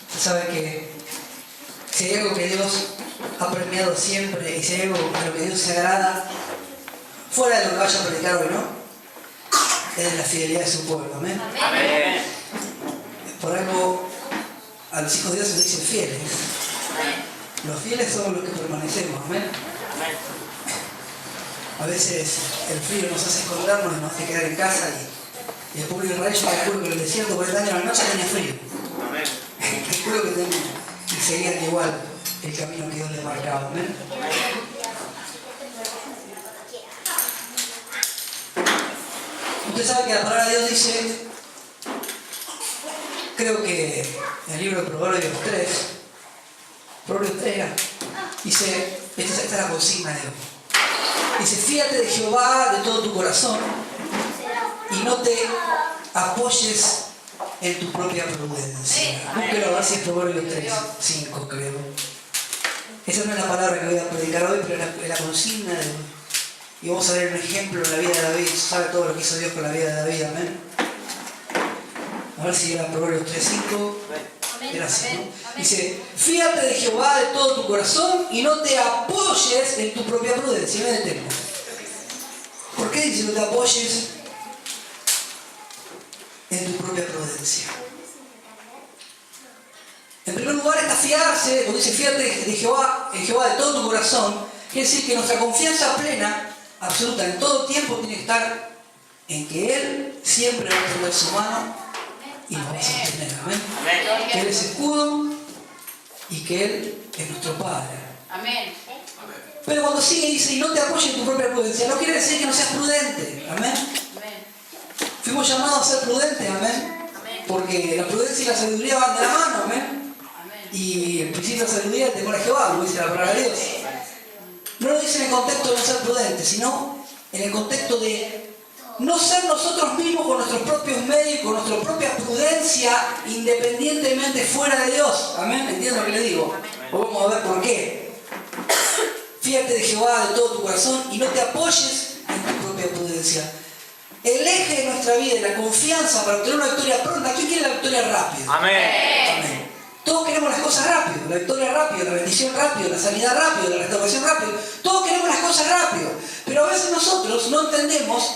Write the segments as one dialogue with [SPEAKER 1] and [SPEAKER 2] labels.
[SPEAKER 1] Usted sabe que si hay algo que Dios ha premiado siempre y si hay algo de lo que Dios se agrada, fuera de lo que vaya a predicar hoy, ¿no? Es la fidelidad de su pueblo, ¿amén?
[SPEAKER 2] Amén.
[SPEAKER 1] Por algo a los hijos de Dios se les dicen fieles. Los fieles somos los que permanecemos, ¿amén? A veces el frío nos hace escondernos y nos hace quedar en casa y el pueblo de Israel, yo calculo que en el desierto 40 años a la noche tenía frío. Calculo que tenía y seguían igual el camino que Dios les marcaba, ¿amén? Usted sabe que la palabra de Dios dice, creo que en el libro de Proverbios 3 era, dice, esta es la consigna de Dios. Dice, fíjate de Jehová de todo tu corazón y no te apoyes en tu propia prudencia. Búsquelo a ver si es Proverbios 3, 5 creo. Esa no es la palabra que voy a predicar hoy, pero es la consigna de Dios. Y vamos a ver un ejemplo en la vida de David. ¿Sabe todo lo que hizo Dios con la vida de David? Amén. A ver si era Proverbios 3, 5. Era así, ¿no? Dice, fíjate de Jehová de todo tu corazón y no te apoyes en tu propia prudencia. Me detengo. ¿Por qué dice no te apoyes en tu propia prudencia? En primer lugar está fiarse, cuando dice fíjate de Jehová, en Jehová de todo tu corazón, quiere decir que nuestra confianza plena, absoluta, en todo tiempo tiene que estar en que Él siempre va a tender su mano y nos va a sostener. Amén. Que Él es escudo y que Él es nuestro Padre.
[SPEAKER 3] Amén.
[SPEAKER 1] Pero cuando sigue dice, y no te apoyes en tu propia prudencia, no quiere decir que no seas prudente. Amén. Fuimos llamados a ser prudentes. Amén. Porque la prudencia y la sabiduría van de la mano. Amén. Y el principio de la sabiduría es el temor a Jehová, como dice la palabra de Dios. No lo dice en el contexto de no ser prudentes, sino en el contexto de no ser nosotros mismos con nuestros propios medios, con nuestra propia prudencia, independientemente fuera de Dios. Amén. ¿Entienden lo que le digo? Pues vamos a ver por qué. Fíjate de Jehová de todo tu corazón y no te apoyes en tu propia prudencia. El eje de nuestra vida y la confianza para obtener una victoria pronta. ¿Quién quiere la victoria rápido?
[SPEAKER 2] Amén.
[SPEAKER 1] Amén. Todos queremos las cosas rápido, la victoria rápido, la bendición rápido, la sanidad rápido, la restauración rápido. Todos queremos las cosas rápido. Pero a veces nosotros no entendemos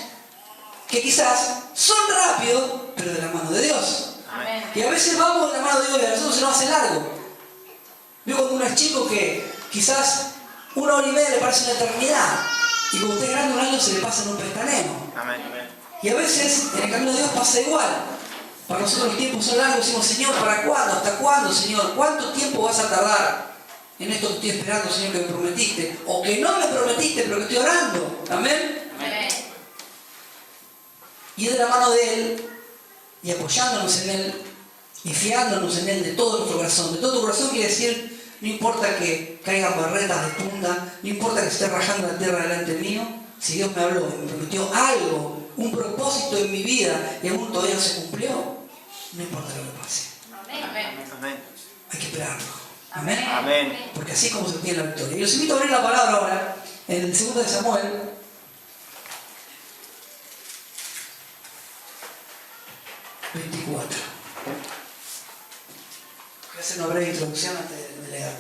[SPEAKER 1] que quizás son rápidos, pero de la mano de Dios.
[SPEAKER 3] Amén.
[SPEAKER 1] Y a veces vamos de la mano de Dios y a nosotros se nos hace largo. Yo cuando uno es chico que quizás 1 hora y media le parece una eternidad. Y cuando usted es grande 1 año se le pasa en un pestañeo.
[SPEAKER 2] Amén.
[SPEAKER 1] Y a veces en el camino de Dios pasa igual. Para nosotros los tiempos son largos, decimos, Señor, ¿para cuándo? ¿Hasta cuándo, Señor? ¿Cuánto tiempo vas a tardar en esto que estoy esperando, Señor, que me prometiste? O que no me prometiste, pero que estoy orando. Amén.
[SPEAKER 3] Amén.
[SPEAKER 1] Y es de la mano de Él, y apoyándonos en Él, y fiándonos en Él de todo nuestro corazón. De todo tu corazón quiere decir, no importa que caigan barretas de punta, no importa que se esté rajando la tierra delante mío, si Dios me habló y me prometió algo, un propósito en mi vida, y aún todavía no se cumplió, no importa lo que pase.
[SPEAKER 2] Amén.
[SPEAKER 1] Hay que esperarlo. Amén.
[SPEAKER 2] Amén.
[SPEAKER 1] Porque así es como se obtiene la victoria. Y los invito a abrir la palabra ahora, en el 2 de Samuel. Voy a hacer una breve introducción antes de leerlo.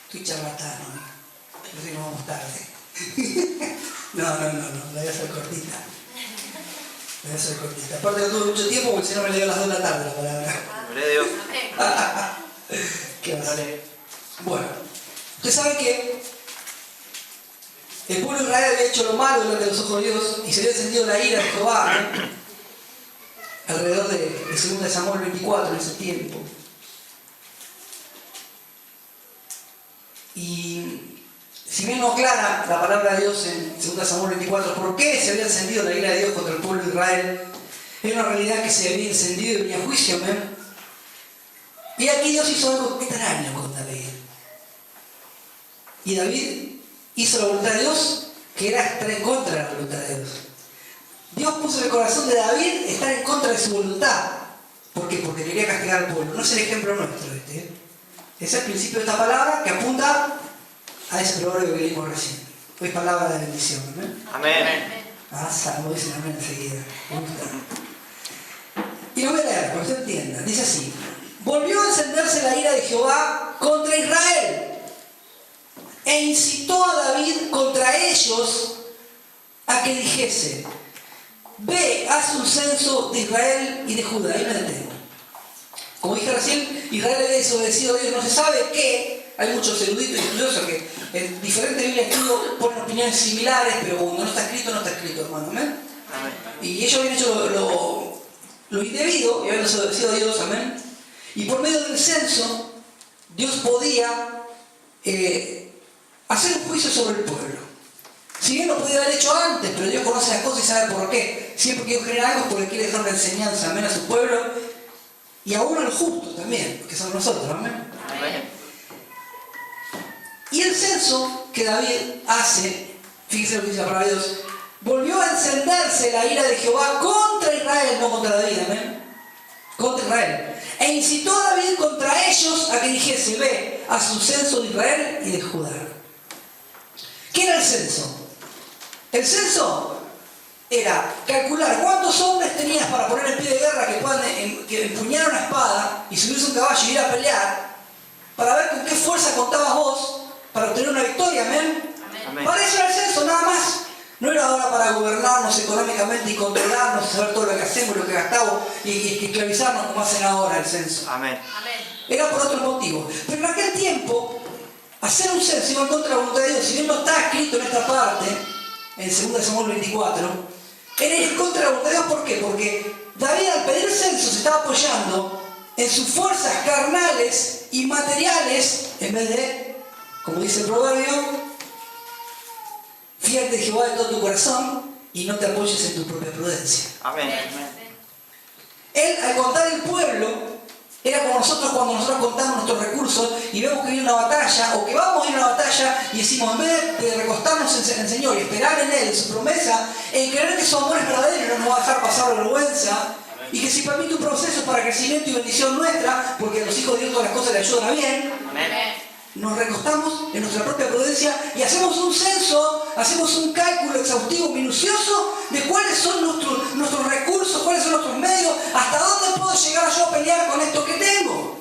[SPEAKER 1] Estoy charlatano, yo sé que vamos tarde. No, la voy a hacer cortita. Aparte no tuve mucho tiempo porque si no me leyó a las 2 de la tarde la palabra.
[SPEAKER 2] Gloria a Dios.
[SPEAKER 1] ¿Qué va a hacer? Bueno, usted sabe que el pueblo de Israel había hecho lo malo delante de los ojos de Dios y se había encendido la ira de Jehová, ¿no? Alrededor de 2 de Samuel 24 en ese tiempo. Y si bien no aclara la palabra de Dios en 2 Samuel 24 por qué se había encendido la ira de Dios contra el pueblo de Israel, es una realidad que se había encendido y venía juicio, amén. Y aquí Dios hizo algo extraño con David. Y David hizo la voluntad de Dios, que era estar en contra de la voluntad de Dios. Dios puso en el corazón de David estar en contra de su voluntad. ¿Por qué? Porque quería castigar al pueblo. No es el ejemplo nuestro este. Es el principio de esta palabra que apunta a ese proverbio que leímos recién. Hoy palabra de bendición. ¿No?
[SPEAKER 2] Amén.
[SPEAKER 1] Ah, salvo, dicen amén enseguida. Me gusta. Y lo voy a leer, para que usted entienda. Dice así: volvió a encenderse la ira de Jehová contra Israel, e incitó a David contra ellos a que dijese: ve, haz un censo de Israel y de Judá. Ahí me detengo. Como dije recién, Israel había desobedecido a Dios, no se sabe qué. Hay muchos eruditos y estudiosos que en diferentes Biblias de estudio ponen opiniones similares, pero cuando no está escrito, no está escrito, hermano. ¿Amén?
[SPEAKER 2] Amén.
[SPEAKER 1] Y ellos habían hecho lo indebido y habían desobedecido a Dios. Amén. Y por medio del censo, Dios podía hacer un juicio sobre el pueblo. Si bien lo podía haber hecho antes, pero Dios conoce las cosas y sabe por qué. Siempre que Dios genera algo es porque quiere dejar una enseñanza, amén, a su pueblo y aún a los justos también, que somos nosotros, amén.
[SPEAKER 2] Amén.
[SPEAKER 1] Y el censo que David hace, fíjese lo que dice la palabra de Dios, volvió a encenderse la ira de Jehová contra Israel, no contra David, amén, contra Israel. E incitó a David contra ellos a que dijese: ve, haz un censo de Israel y de Judá. ¿Qué era el censo? El censo era calcular cuántos hombres tenías para poner en pie de guerra que empuñaran una espada y subirse a un caballo y ir a pelear, para ver con qué fuerza contabas vos para obtener una victoria, amén.
[SPEAKER 2] Amén.
[SPEAKER 1] Para eso era el censo, nada más. No era ahora para gobernarnos económicamente y controlarnos, saber todo lo que hacemos, lo que gastamos y esclavizarnos como hacen ahora el censo.
[SPEAKER 2] Amén.
[SPEAKER 1] Era por otros motivos. Pero en aquel tiempo, hacer un censo iba en contra de la voluntad de Dios. Si bien no está escrito en esta parte, en 2 Samuel 24, era ir en contra de la voluntad de Dios. ¿Por qué? Porque David, al pedir el censo, se estaba apoyando en sus fuerzas carnales y materiales, en vez de, como dice el proverbio, fíjate de Jehová de todo tu corazón y no te apoyes en tu propia prudencia.
[SPEAKER 2] Amén.
[SPEAKER 1] Él, al contar el pueblo, era como nosotros cuando nosotros contamos nuestros recursos y vemos que viene una batalla o que vamos a ir a una batalla y decimos: en vez de recostarnos en el Señor y esperar en Él, en su promesa, en creer que su amor es verdadero y no nos va a dejar pasar vergüenza, y que si permite un proceso para crecimiento y bendición nuestra, porque a los hijos de Dios todas las cosas le ayudan a bien, nos recostamos en nuestra propia prudencia y hacemos un censo, hacemos un cálculo exhaustivo, minucioso de cuáles son nuestros recursos, cuáles son nuestros medios, hasta dónde puedo llegar yo a pelear con esto que tengo.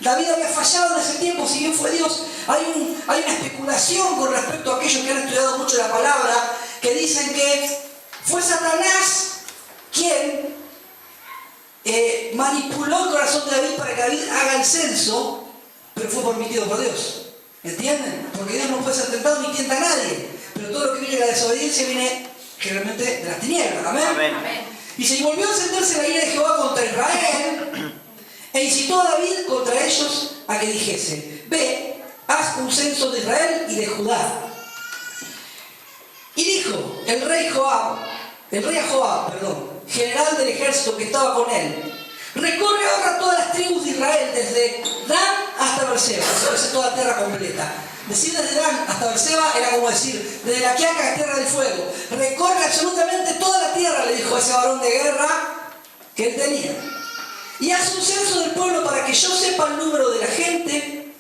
[SPEAKER 1] David había fallado en ese tiempo, si bien fue Dios. Hay una especulación con respecto a aquellos que han estudiado mucho la palabra, que dicen que fue Satanás quien manipuló el corazón de David para que David haga el censo, pero fue permitido por Dios. ¿Entienden? Porque Dios no puede ser tentado ni tienta a nadie. Pero todo lo que viene de la desobediencia viene generalmente de las tinieblas. ¿Amén?
[SPEAKER 2] Amén.
[SPEAKER 1] Y se volvió a encenderse la ira de Jehová contra Israel e incitó a David contra ellos a que dijese: ve, haz un censo de Israel y de Judá. Y dijo el rey Joab, general del ejército que estaba con él: recorre ahora todas las tribus de Israel, desde Dan hasta Berseba, o sea, toda la tierra completa. Decir desde Dan hasta Berseba era como decir desde la Quiaca a Tierra del Fuego. Recorre absolutamente toda la tierra, le dijo a ese varón de guerra que él tenía. Y haz un censo del pueblo para que yo sepa el número de la gente.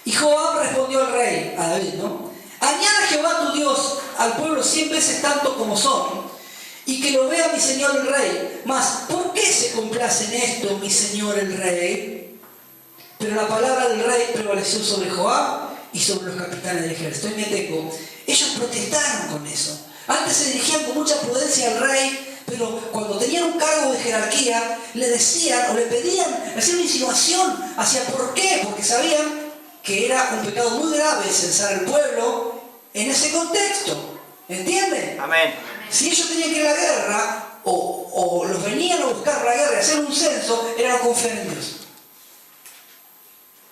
[SPEAKER 1] Y Joab respondió al rey, a David, ¿no? Añada Jehová tu Dios al pueblo 100 veces tanto como son, y que lo vea mi señor el rey. Mas, ¿por qué se complace en esto mi señor el rey? Pero la palabra del rey prevaleció sobre Joab y sobre los capitanes del ejército. Y me detengo. Ellos protestaron con eso. Antes se dirigían con mucha prudencia al rey, pero cuando tenían un cargo de jerarquía, le decían o le pedían, hacían una insinuación hacia por qué, porque sabían que era un pecado muy grave censar al pueblo en ese contexto. ¿Entienden?
[SPEAKER 2] Amén.
[SPEAKER 1] Si ellos tenían que ir a la guerra, o los venían a buscar la guerra y hacer un censo, era no confiar en Dios.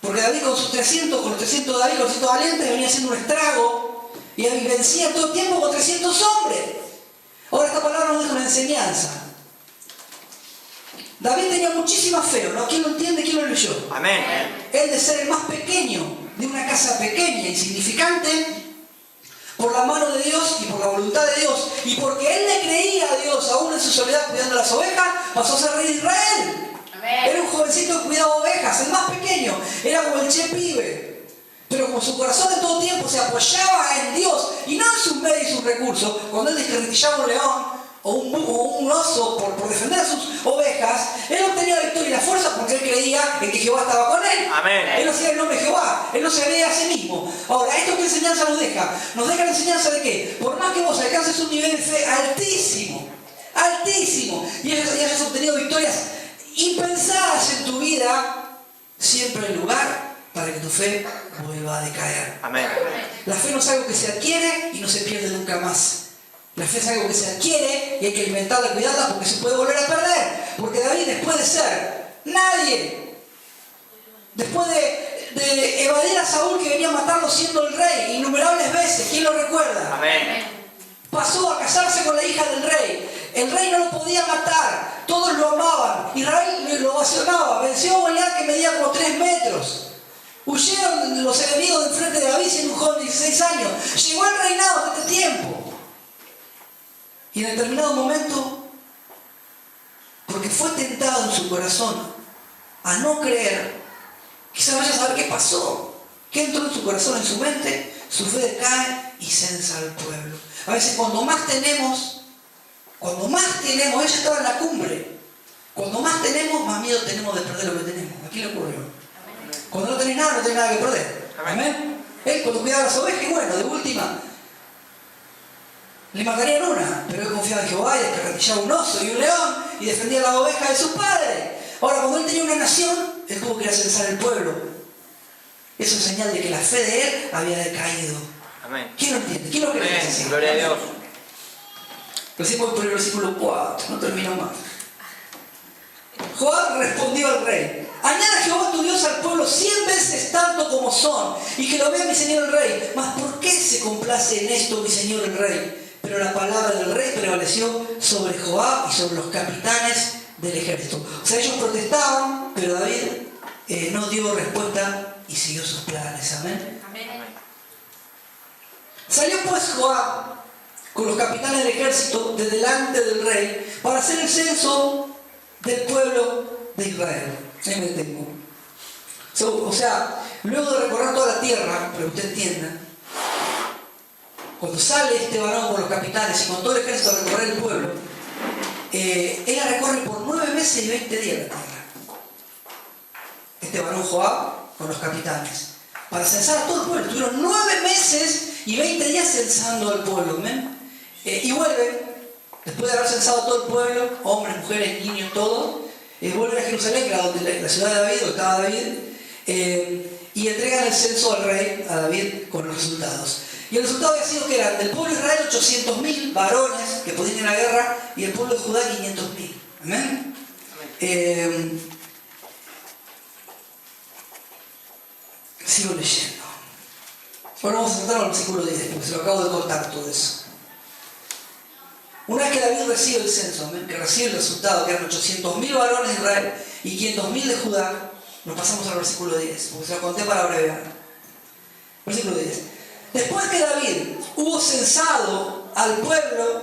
[SPEAKER 1] Porque David con los 300 David, con 300 valientes, venía haciendo un estrago y vencía todo el tiempo con 300 hombres. Ahora esta palabra nos deja una enseñanza. David tenía muchísima fe, ¿no? ¿Quién lo entiende? ¿Quién lo leyó?
[SPEAKER 2] Amén.
[SPEAKER 1] Él, de ser el más pequeño de una casa pequeña, insignificante, por la mano de Dios y por la voluntad de Dios, y porque él le creía a Dios aún en su soledad cuidando las ovejas, pasó a ser rey de Israel. Amén. Era un jovencito que cuidaba ovejas, el más pequeño, era como el che pibe, pero como su corazón de todo tiempo se apoyaba en Dios y no en sus medios y sus recursos, cuando él descarretillaba un león o un oso por defender a sus ovejas, él obtenía la victoria y la fuerza porque él creía en que Jehová estaba con él.
[SPEAKER 2] Amén.
[SPEAKER 1] Él no hacía el nombre de Jehová, él no se veía a sí mismo. Ahora, ¿esto qué enseñanza nos deja? Nos deja la enseñanza de que, por más que vos alcances un nivel de fe altísimo, altísimo, y hayas obtenido victorias impensadas en tu vida, siempre hay lugar para que tu fe vuelva a decaer.
[SPEAKER 2] Amén.
[SPEAKER 1] La fe no es algo que se adquiere y no se pierde nunca más. La fe es algo que se adquiere y hay que alimentarla, cuidarla, porque se puede volver a perder. Porque David, después de ser nadie, después de evadir a Saúl que venía a matarlo siendo el rey innumerables veces, ¿quién lo recuerda?
[SPEAKER 2] Amén.
[SPEAKER 1] Pasó a casarse con la hija del rey. El rey no lo podía matar, todos lo amaban. Israel lo ovacionaba, venció a Goliat que medía como 3 metros. Huyeron los enemigos de enfrente de David siendo un joven de 16 años. Llegó el reinado de este tiempo. Y en determinado momento, porque fue tentado en su corazón a no creer, quizás vaya a saber qué pasó, qué entró en su corazón, en su mente, su fe decae y censa al pueblo. A veces cuando más tenemos, ella estaba en la cumbre, cuando más tenemos, más miedo tenemos de perder lo que tenemos. ¿A quién le ocurrió? Cuando no tenés nada, no tenés nada que perder. Amén. Él cuando cuidaba las ovejas, y bueno, de última, le matarían una, pero él confiaba en Jehová y descarretillaba un oso y un león y defendía las ovejas de su padre. Ahora, cuando él tenía una nación, él tuvo que ir a censar el pueblo. Eso es señal de que la fe de él había decaído.
[SPEAKER 2] Amén.
[SPEAKER 1] ¿Quién lo entiende? ¿Quién lo cree?
[SPEAKER 2] Amén. Gloria a Dios.
[SPEAKER 1] Recién voy por el versículo 4, no termino más. Joab respondió al rey: añada Jehová tu Dios al pueblo 100 veces tanto como son, y que lo vea mi señor el rey. Mas ¿por qué se complace en esto mi señor el rey? Pero la palabra del rey prevaleció sobre Joab y sobre los capitanes del ejército. O sea, ellos protestaban, pero David no dio respuesta y siguió sus planes. Amén.
[SPEAKER 3] Amén.
[SPEAKER 1] Salió pues Joab con los capitanes del ejército de delante del rey para hacer el censo del pueblo de Israel. Ahí me detengo. O sea, luego de recorrer toda la tierra, para que usted entienda, cuando sale este varón con los capitanes y con todo el ejército a recorrer el pueblo, él la recorre por 9 meses y 20 días la tierra. Este varón Joab con los capitanes, para censar a todo el pueblo. Tuvieron 9 meses y 20 días censando al pueblo. ¿Ven? Y vuelven, después de haber censado a todo el pueblo, hombres, mujeres, niños, todos, vuelven a Jerusalén, que era la ciudad de David, donde estaba David, y entregan el censo al rey, a David, con los resultados. Y el resultado había sido que eran del pueblo de Israel 800.000 varones que podían ir a la guerra, y el pueblo de Judá 500.000. ¿Amén? Sigo leyendo. Ahora vamos a entrar al versículo 10, porque se lo acabo de cortar todo eso. Una vez que David recibe el censo, ¿amén?, que recibe el resultado, que eran 800.000 varones de Israel y 500.000 de Judá, nos pasamos al versículo 10, porque se lo conté para abreviar. Versículo 10. Después que David hubo censado al pueblo,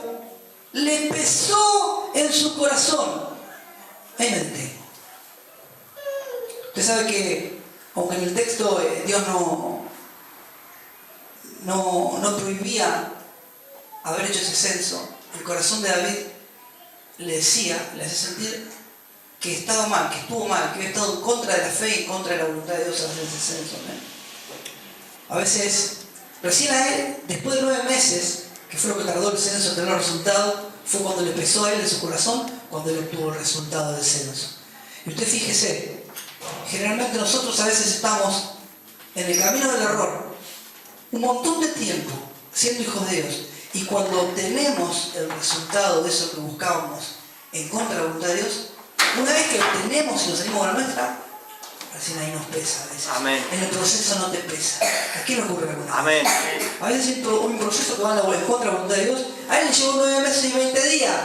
[SPEAKER 1] le pesó en su corazón. Ahí me detengo. Usted sabe que, aunque en el texto Dios no prohibía haber hecho ese censo, el corazón de David le hacía sentir que estaba mal, que estuvo mal, que había estado en contra de la fe y en contra de la voluntad de Dios al hacer ese censo. A veces, recién a él, después de 9 meses, que fue lo que tardó el censo en tener los resultados, fue cuando le pesó a él en su corazón, cuando él obtuvo el resultado del censo. Y usted fíjese, generalmente nosotros a veces estamos en el camino del error un montón de tiempo siendo hijos de Dios, y cuando obtenemos el resultado de eso que buscábamos en contra de la voluntad de Dios, una vez que obtenemos y nos salimos de la nuestra, recién ahí nos pesa a veces.
[SPEAKER 2] Amén.
[SPEAKER 1] En el proceso no te pesa. ¿A quién le ocurre alguna vez?
[SPEAKER 2] Amén.
[SPEAKER 1] A veces hay un proceso que va en contra de la voluntad de Dios. A él le llevó 9 meses y 20 días,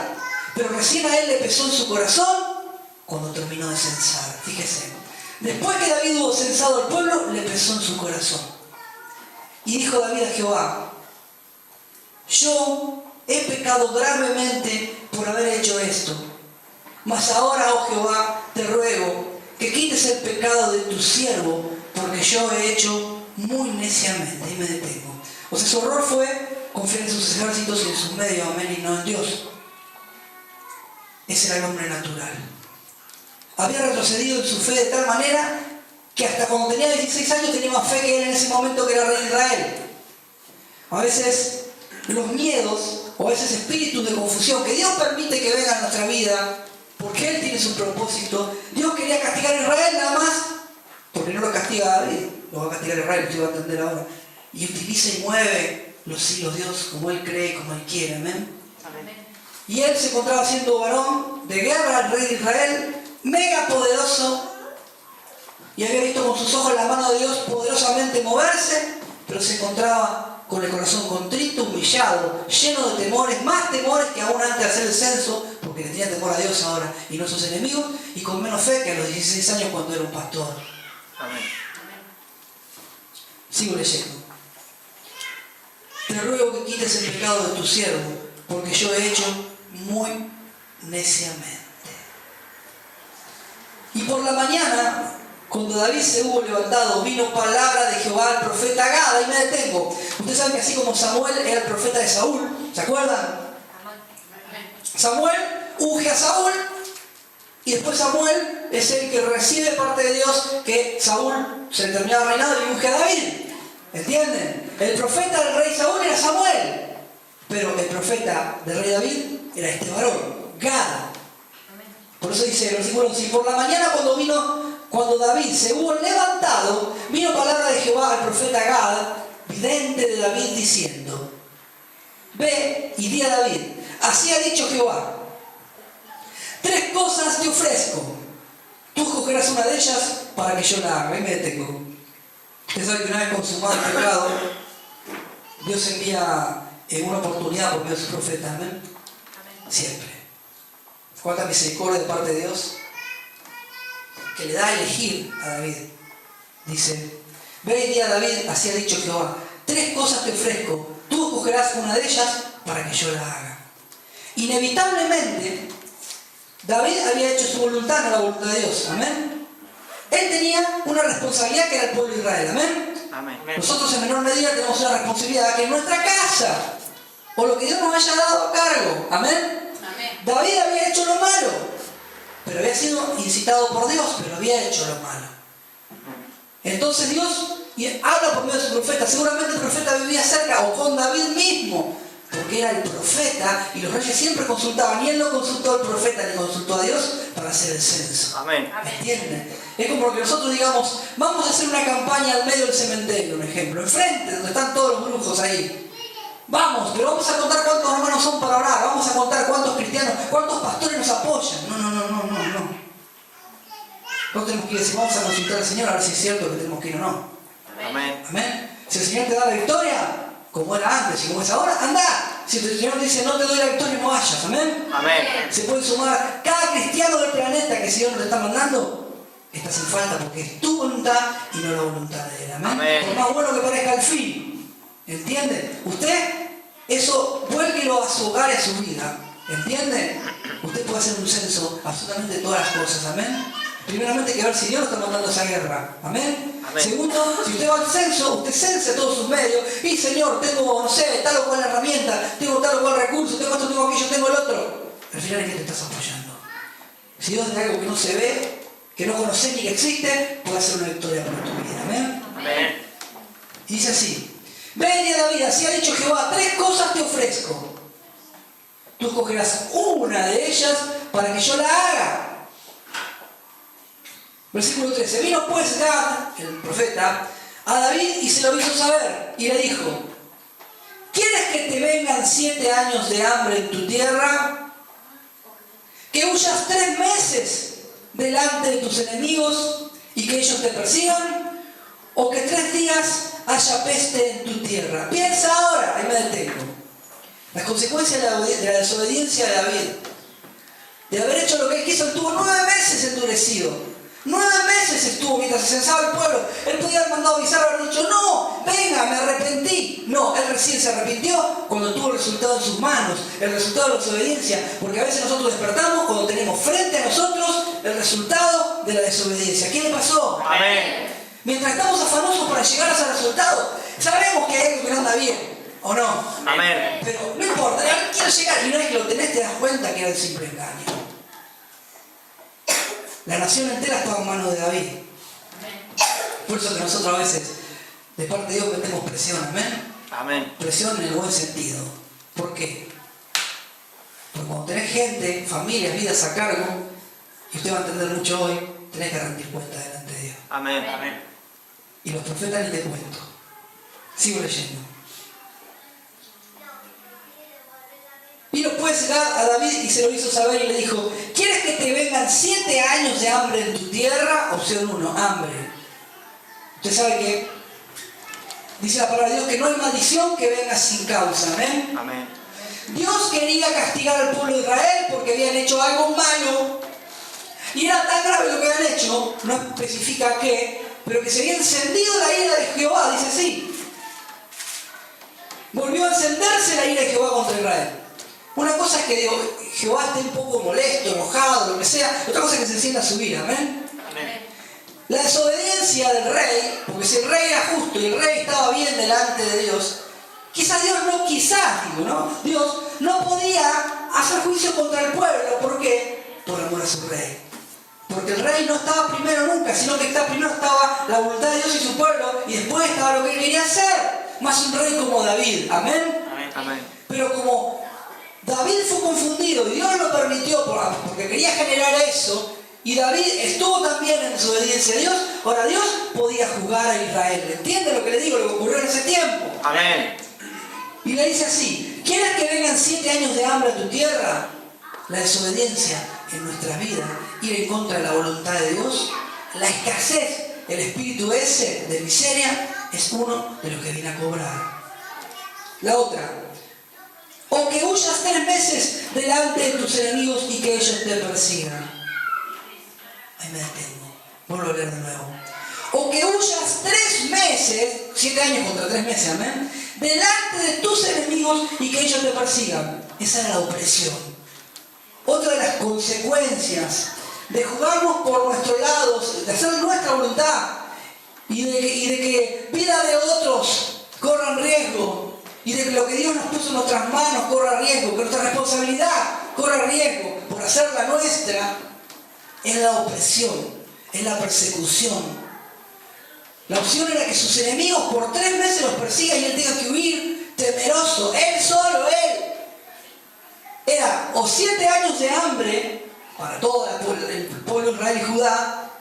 [SPEAKER 1] pero recién a él le pesó en su corazón cuando terminó de censar. Fíjese, después que David hubo censado al pueblo, le pesó en su corazón. Y dijo David a Jehová: yo he pecado gravemente por haber hecho esto. Mas ahora, oh Jehová, te ruego que quites el pecado de tu siervo, porque yo he hecho muy neciamente. Y me detengo. O sea, su error fue confiar en sus ejércitos y en sus medios, amén, y no en Dios. Ese era el hombre natural. Había retrocedido en su fe de tal manera que hasta cuando tenía 16 años tenía más fe que él en ese momento que era rey de Israel. A veces los miedos o a veces espíritus de confusión que Dios permite que vengan a nuestra vida porque Él tiene su propósito. Dios quería castigar a Israel nada más porque no lo castiga a David, lo va a castigar a Israel, usted va a entender ahora. Y utiliza y mueve los hilos Dios como Él cree, como Él quiere, amén. Y él se encontraba siendo varón de guerra, el rey de Israel, mega poderoso, y había visto con sus ojos la mano de Dios poderosamente moverse, pero se encontraba con el corazón contrito, humillado, lleno de temores, más temores que aún antes de hacer el censo, porque le tenía temor a Dios ahora y no a sus enemigos, y con menos fe que a los 16 años cuando era un pastor.
[SPEAKER 2] Amén.
[SPEAKER 1] Sigo leyendo. Te ruego que quites el pecado de tu siervo, porque yo he hecho muy neciamente. Y por la mañana, cuando David se hubo levantado, vino palabra de Jehová al profeta Gad. Y me detengo. Ustedes saben que así como Samuel era el profeta de Saúl, ¿se acuerdan? Samuel unge a Saúl y después Samuel es el que recibe parte de Dios que Saúl se terminaba reinado y unge a David. ¿Entienden? El profeta del rey Saúl era Samuel, pero el profeta del rey David era este varón, Gad. Por eso dice el versículo 11: y por la mañana cuando David se hubo levantado, vino palabra de Jehová al profeta Gad, vidente de David, diciendo: ve y di a David, así ha dicho Jehová, 3 cosas te ofrezco, tú escogerás una de ellas para que yo la haga. Ahí me detengo. Usted sabe que una vez consumado el pecado, Dios envía una oportunidad por medio de su profeta, amén. Siempre. Cuánta misericordia de parte de Dios, que le da a elegir a David. Dice: ve y di a David, así ha dicho Jehová, 3 cosas te ofrezco, tú escogerás una de ellas para que yo la haga. Inevitablemente, David había hecho su voluntad, no la voluntad de Dios, amén. Él tenía una responsabilidad que era el pueblo de Israel, amén.
[SPEAKER 2] Amén.
[SPEAKER 1] Nosotros en menor medida tenemos una responsabilidad que es nuestra casa, o lo que Dios nos haya dado a cargo, amén. David había hecho lo malo, pero había sido incitado por Dios, pero había hecho lo malo. Entonces Dios habla por medio de su profeta. Seguramente el profeta vivía cerca o con David mismo, porque era el profeta y los reyes siempre consultaban, y él no consultó al profeta ni consultó a Dios para hacer el censo.
[SPEAKER 2] Amén.
[SPEAKER 1] ¿Entienden? Es como que nosotros digamos: vamos a hacer una campaña al medio del cementerio, un ejemplo, enfrente, donde están todos los brujos ahí. Vamos, pero vamos a contar cuántos hermanos son para orar, vamos a contar cuántos cristianos, cuántos pastores nos apoyan. No. No tenemos que ir, decir, vamos a consultar al Señor a ver si es cierto que tenemos que ir o no.
[SPEAKER 2] Amén.
[SPEAKER 1] Amén. Si el Señor te da la victoria, como era antes y como es ahora, anda. Si el Señor te dice: no te doy la victoria, no vayas. Amén.
[SPEAKER 2] Amén.
[SPEAKER 1] Se puede sumar cada cristiano del planeta que el Señor te está mandando. Estás en falta porque es tu voluntad y no la voluntad de Él. Amén.
[SPEAKER 2] Amén.
[SPEAKER 1] Por más bueno que parezca el fin. ¿Entiende? Usted, eso, vuélvelo a su hogar y a su vida. ¿Entiende? Usted puede hacer un censo absolutamente de todas las cosas. Amén. Primeramente hay que ver si Dios lo está mandando a esa guerra. Amén.
[SPEAKER 2] Amén.
[SPEAKER 1] Segundo, si usted va al censo, usted cense todos sus medios. Y Señor, tengo, no sé, tal o cual herramienta, tengo tal o cual recurso, tengo esto, tengo aquello, tengo el otro. Al final, ¿en qué te estás apoyando? Si Dios es algo que no se ve, que no conoces ni que existe, puede hacer una victoria para tu vida. Amén.
[SPEAKER 2] Amén.
[SPEAKER 1] Y dice así: ven y a David, así ha dicho Jehová, 3 cosas te ofrezco. Tú escogerás una de ellas para que yo la haga. Versículo 13. Vino pues Gad, el profeta, a David y se lo hizo saber. Y le dijo: ¿quieres que te vengan 7 años de hambre en tu tierra? ¿Que huyas 3 meses delante de tus enemigos y que ellos te persigan? ¿O que 3 días haya peste en tu tierra? Piensa ahora, ahí me detengo. Las consecuencias de la desobediencia de David, de haber hecho lo que él quiso. Él tuvo 9 meses endurecido. 9 meses estuvo mientras se censaba el pueblo. Él podía haber mandado avisar, haber dicho: no, venga, me arrepentí. No, él recién se arrepintió cuando tuvo el resultado en sus manos, el resultado de la desobediencia. Porque a veces nosotros despertamos cuando tenemos frente a nosotros el resultado de la desobediencia. ¿Qué le pasó?
[SPEAKER 2] Amén.
[SPEAKER 1] Mientras estamos afanosos para llegar a ese resultado, sabemos que hay algo que no anda bien. ¿O no?
[SPEAKER 2] Amén.
[SPEAKER 1] Pero no importa, quiero llegar y una vez que lo tenés te das cuenta que era el simple engaño. La nación entera estaba en manos de David. Por eso que nosotros a veces, de parte de Dios, metemos presión, amén.
[SPEAKER 2] Amén.
[SPEAKER 1] Presión en el buen sentido. ¿Por qué? Porque cuando tenés gente, familias, vidas a cargo, y usted va a entender mucho hoy, tenés que rendir cuenta delante de Dios.
[SPEAKER 2] Amén. Amén.
[SPEAKER 1] Y los profetas ni te cuento. Sigo leyendo. Y después a David y se lo hizo saber y le dijo: ¿quieres que te vengan 7 años de hambre en tu tierra? Opción 1, hambre. Usted sabe que dice la palabra de Dios que no hay maldición que venga sin causa. Amén.
[SPEAKER 2] Amén.
[SPEAKER 1] Dios quería castigar al pueblo de Israel porque habían hecho algo malo. Y era tan grave lo que habían hecho, no especifica qué, pero que se había encendido la ira de Jehová, dice así. Volvió a encenderse la ira de Jehová contra Israel. Una cosa es que Jehová esté un poco molesto, enojado, lo que sea. Otra cosa es que se encienda su ira. Amén.
[SPEAKER 2] Amén.
[SPEAKER 1] La desobediencia del rey, porque si el rey era justo y el rey estaba bien delante de Dios, quizás Dios no, Dios no podía hacer juicio contra el pueblo. ¿Por qué? Por amor a su rey. Porque el rey no estaba primero nunca, sino que primero estaba la voluntad de Dios y su pueblo, y después estaba lo que él quería hacer. Más un rey como David. Amén.
[SPEAKER 2] Amén.
[SPEAKER 1] Pero como David fue confundido y Dios lo permitió porque quería generar eso, y David estuvo también en desobediencia a Dios, ahora Dios podía juzgar a Israel. ¿Entiende lo que le digo? Lo que ocurrió en ese tiempo.
[SPEAKER 2] Amén.
[SPEAKER 1] Y le dice así: ¿quieres que vengan 7 años de hambre a tu tierra? La desobediencia en nuestra vida, ir en contra de la voluntad de Dios, la escasez, el espíritu ese de miseria, es uno de los que viene a cobrar. La otra: o que huyas 3 meses delante de tus enemigos y que ellos te persigan. Ahí me detengo. Vuelvo a leer de nuevo. O que huyas 3 meses, 7 años contra 3 meses, amén, delante de tus enemigos y que ellos te persigan. Esa era la opresión. Otra de las consecuencias de jugarnos por nuestro lado, de hacer nuestra voluntad y de que vida de otros corran riesgo, y de que lo que Dios nos puso en nuestras manos corra riesgo, que nuestra responsabilidad corra riesgo por hacer la nuestra, es la opresión, es la persecución. La opción era que sus enemigos por 3 meses los persigan y él tenga que huir temeroso, él solo, él. Era o 7 años de hambre para todo el pueblo de Israel y Judá,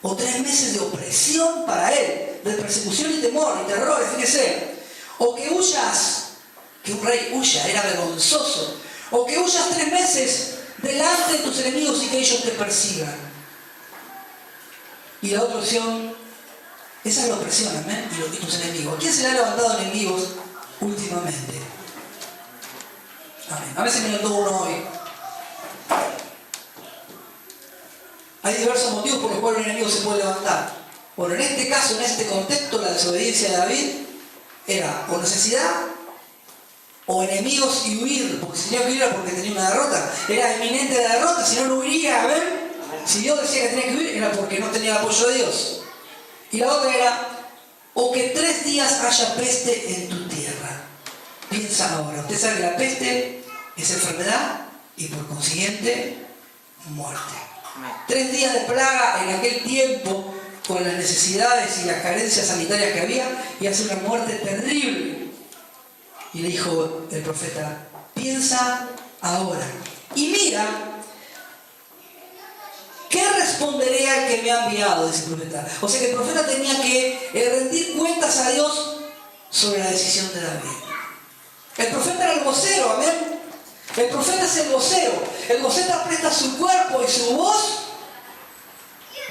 [SPEAKER 1] o 3 meses de opresión para él, de persecución y temor y terror. Fíjese. O que huyas, que un rey huya, era vergonzoso. O que huyas 3 meses delante de tus enemigos y que ellos te persigan. Y la otra opción, esa es la opresión, amén, y tus enemigos. ¿A quién se le ha levantado enemigos últimamente? Amén. A veces me levantó uno hoy. Hay diversos motivos por los cuales un enemigo se puede levantar. Bueno, en este caso, en este contexto, la desobediencia de David era o necesidad o enemigos y huir, porque si tenía que huir era porque tenía una derrota. Era inminente la derrota, si no, no huiría. A ver, si Dios decía que tenía que huir, era porque no tenía el apoyo de Dios. Y la otra era, o que 3 días haya peste en tu tierra. Piensa ahora, usted sabe que la peste es enfermedad y por consiguiente muerte. 3 días de plaga en aquel tiempo, con las necesidades y las carencias sanitarias que había, y hace una muerte terrible. Y le dijo el profeta: piensa ahora y mira, ¿qué responderé al que me ha enviado? Dice el profeta. O sea que el profeta tenía que rendir cuentas a Dios sobre la decisión de David. El profeta era el vocero, amén. El profeta es el vocero. El vocero presta su cuerpo y su voz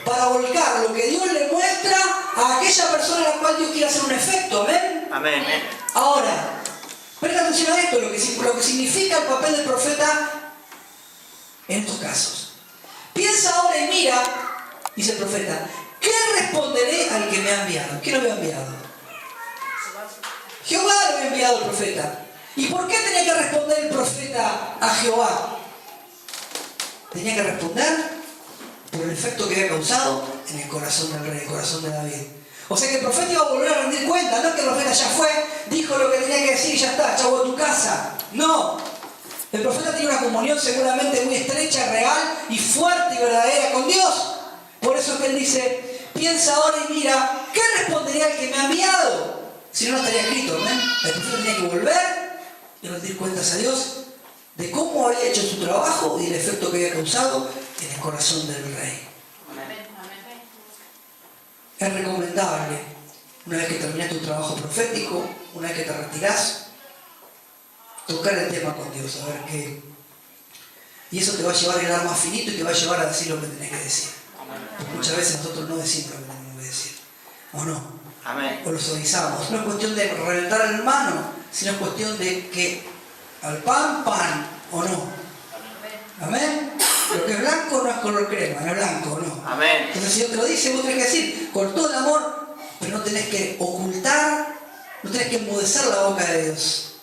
[SPEAKER 1] para volcar lo que Dios le muestra a aquella persona a la cual Dios quiere hacer un efecto, amén.
[SPEAKER 2] Amén.
[SPEAKER 1] Ahora, presta atención a esto, lo que significa el papel del profeta en estos casos. Piensa ahora y mira, dice el profeta, ¿qué responderé al que me ha enviado? ¿Quién lo había enviado? Jehová lo había enviado al profeta. ¿Y por qué tenía que responder el profeta a Jehová? Tenía que responder por el efecto que había causado en el corazón del rey, el corazón de David. O sea que el profeta iba a volver a rendir cuenta, no es que el profeta ya fue, dijo lo que tenía que decir y ya está, chavo a tu casa. No. El profeta tenía una comunión seguramente muy estrecha, real y fuerte y verdadera con Dios. Por eso es que él dice, piensa ahora y mira, ¿qué respondería el que me ha enviado? Si no, no estaría escrito, ¿ven? El profeta tenía que volver y rendir cuentas a Dios de cómo había hecho su trabajo y el efecto que había causado en el corazón del rey. Es recomendable, una vez que terminas tu trabajo profético, una vez que te retirás, tocar el tema con Dios, a ver qué. Y eso te va a llevar a hilar más finito y te va a llevar a decir lo que tenés que decir. Porque muchas veces nosotros no decimos lo que tenemos que decir. ¿O no?
[SPEAKER 2] Amén.
[SPEAKER 1] O lo suavizamos. No es cuestión de reventar al hermano, sino es cuestión de que al pan, pan, ¿o no? Amén. Lo que es blanco no es color crema, es blanco, ¿no?
[SPEAKER 2] Amén.
[SPEAKER 1] Entonces si Dios te lo dice, vos tenés que decir con todo el amor, pero no tenés que ocultar, no tenés que enmudecer la boca de Dios.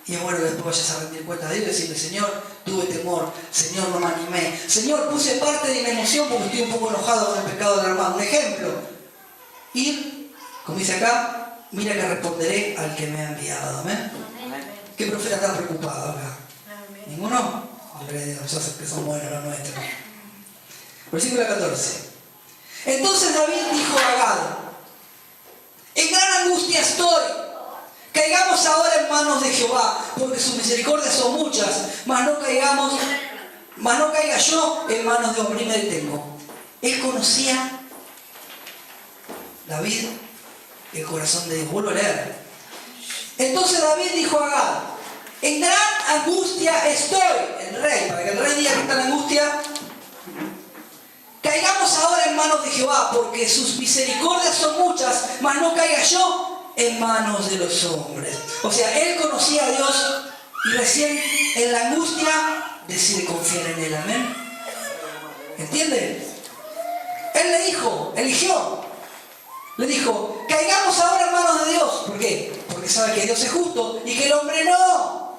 [SPEAKER 1] Y es bueno que después vayas a rendir cuenta de Dios y decirle, Señor, tuve temor, Señor, no me animé, Señor, puse parte de mi emoción porque estoy un poco enojado con el pecado del hermano. Un ejemplo, ir, como dice acá, mira que responderé al que me ha enviado. Amén. ¿Qué profeta está preocupado acá? ¿Ninguno? Hombre de Dios, que son buenos los nuestros. Versículo 14. Entonces David dijo a Gad, en gran angustia estoy. Caigamos ahora en manos de Jehová, porque sus misericordias son muchas, mas no caiga yo en manos de hombre. Y me detengo. Él conocía, David, el corazón de Dios. Vuelvo a leer. Entonces David dijo a Gad, en gran angustia estoy. El rey, para que el rey diga que está en angustia, caigamos ahora en manos de Jehová, porque sus misericordias son muchas, mas no caiga yo en manos de los hombres. O sea, él conocía a Dios y recién en la angustia decide confiar en él. Amén. ¿Entiende? Él le dijo, caigamos ahora en manos de Dios. ¿Por qué? Porque sabe que Dios es justo y que el hombre no.